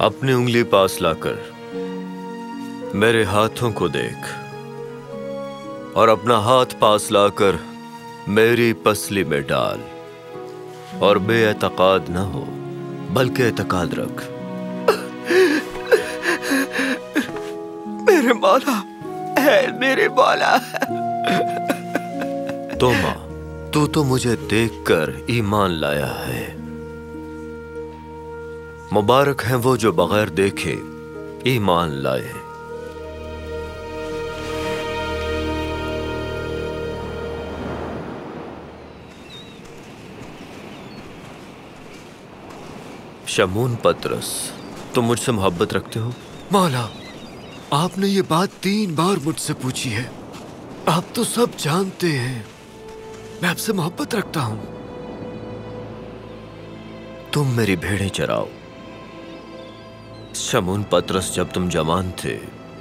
अपनी उंगली पास लाकर मेरे हाथों को देख और अपना हाथ पास लाकर मेरी पसली में डाल और बेएतकाद न हो, बल्कि एतकाद रख। मेरे मौला है, मेरे मौला। तोमा, तू तो मुझे देखकर ईमान लाया है। मुबारक हैं वो जो बगैर देखे ईमान लाए। शमून पतरस, तुम मुझसे मोहब्बत रखते हो? मौला, आपने ये बात 3 बार मुझसे पूछी है। आप तो सब जानते हैं मैं आपसे मोहब्बत रखता हूं। तुम मेरी भेड़ें चराओ। शमून पतरस, जब तुम जवान थे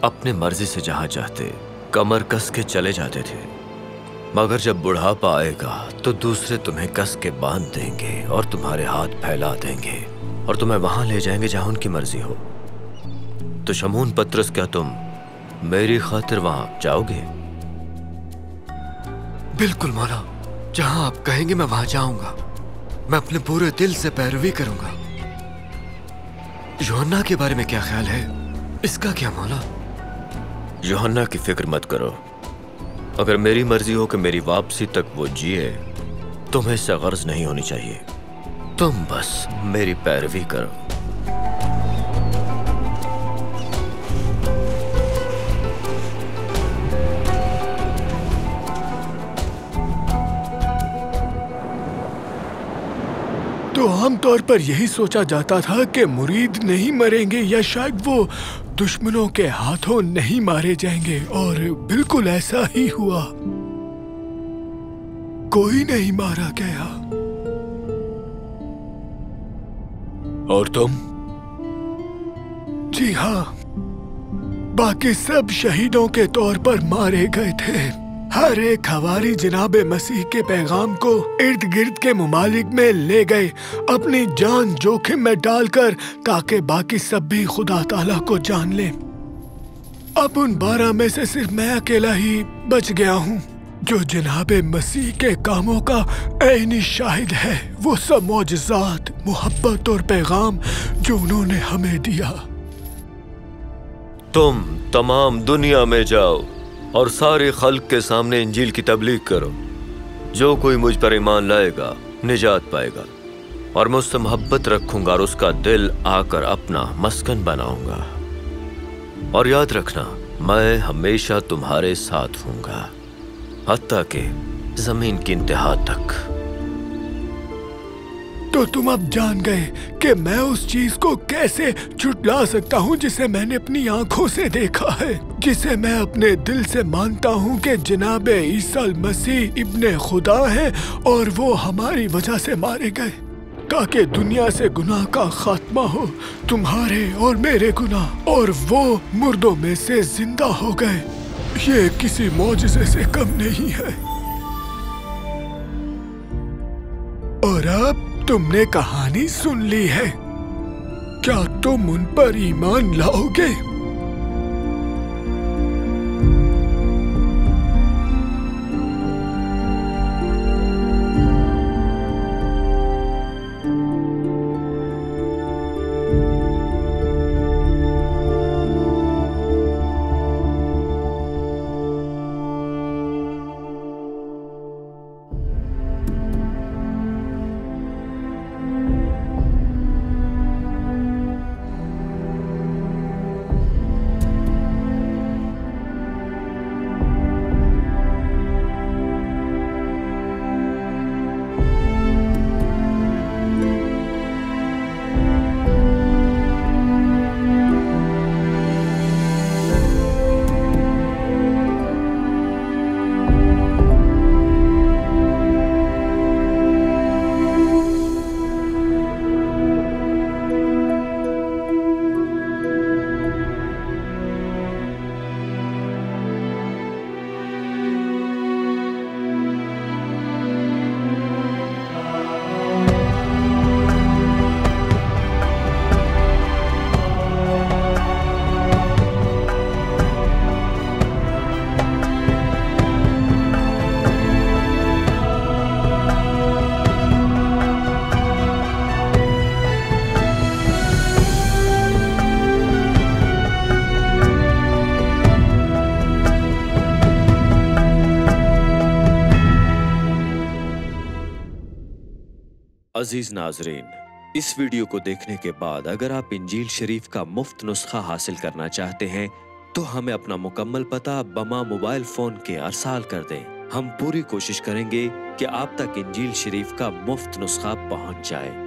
अपने मर्जी से जहां चाहते कमर कस के चले जाते थे, मगर जब बुढ़ापा आएगा तो दूसरे तुम्हें कस के बांध देंगे और तुम्हारे हाथ फैला देंगे और तुम्हें वहां ले जाएंगे जहां उनकी मर्जी हो। तो शमून पतरस, क्या तुम मेरी खातिर वहां जाओगे? बिल्कुल मौला, जहां आप कहेंगे मैं वहां जाऊंगा। मैं अपने पूरे दिल से पैरवी करूंगा। यूहन्ना के बारे में क्या ख्याल है? इसका क्या मौला? यूहन्ना की फिक्र मत करो। अगर मेरी मर्जी हो कि मेरी वापसी तक वो जिए, तुम्हें इससे गर्ज नहीं होनी चाहिए। तुम बस मेरी पैरवी करो। तो आमतौर पर यही सोचा जाता था कि मुरीद नहीं मरेंगे या शायद वो दुश्मनों के हाथों नहीं मारे जाएंगे, और बिल्कुल ऐसा ही हुआ। कोई नहीं मारा गया। और तुम? जी हाँ, बाकी सब शहीदों के तौर पर मारे गए थे। हर एक हवारी जनाबे मसीह के पैगाम को इर्द गिर्द के मुमालिक में ले गए, अपनी जान जोखिम में डालकर, ताकि बाकी सब भी खुदा ताला को जान लें। अब उन 12 में से सिर्फ मैं अकेला ही बच गया हूँ, जो जनाबे मसीह के कामों का ऐनी शाहिद है। वो सब मौजज़ात, मोहब्बत और पैगाम जो उन्होंने हमें दिया। तुम तमाम दुनिया में जाओ और सारे खल्क के सामने इंजील की तबलीग करो। जो कोई मुझ पर ईमान लाएगा निजात पाएगा, और मैं उससे मोहब्बत रखूंगा और उसका दिल आकर अपना मस्कन बनाऊंगा। और याद रखना, मैं हमेशा तुम्हारे साथ हूंगा, हत्ता के जमीन की इंतहा तक। तो तुम अब जान गए कि मैं उस चीज को कैसे झुठला सकता हूँ जिसे मैंने अपनी आंखों से देखा है, जिसे मैं अपने दिल से मानता हूँ कि जनाबे ईसा मसीह इब्ने खुदा है और वो हमारी वजह से मारे गए, ताकि दुनिया से गुनाह का खात्मा हो, तुम्हारे और मेरे गुनाह, और वो मुर्दों में से जिंदा हो गए। ये किसी मौजज़े से कम नहीं है। और अब तुमने कहानी सुन ली है, क्या तुम उन पर ईमान लाओगे? अजीज नाजरीन, इस वीडियो को देखने के बाद अगर आप इंजील शरीफ का मुफ्त नुस्खा हासिल करना चाहते हैं तो हमें अपना मुकम्मल पता बमा मोबाइल फोन के अरसाल कर दें। हम पूरी कोशिश करेंगे कि आप तक इंजील शरीफ का मुफ्त नुस्खा पहुंच जाए।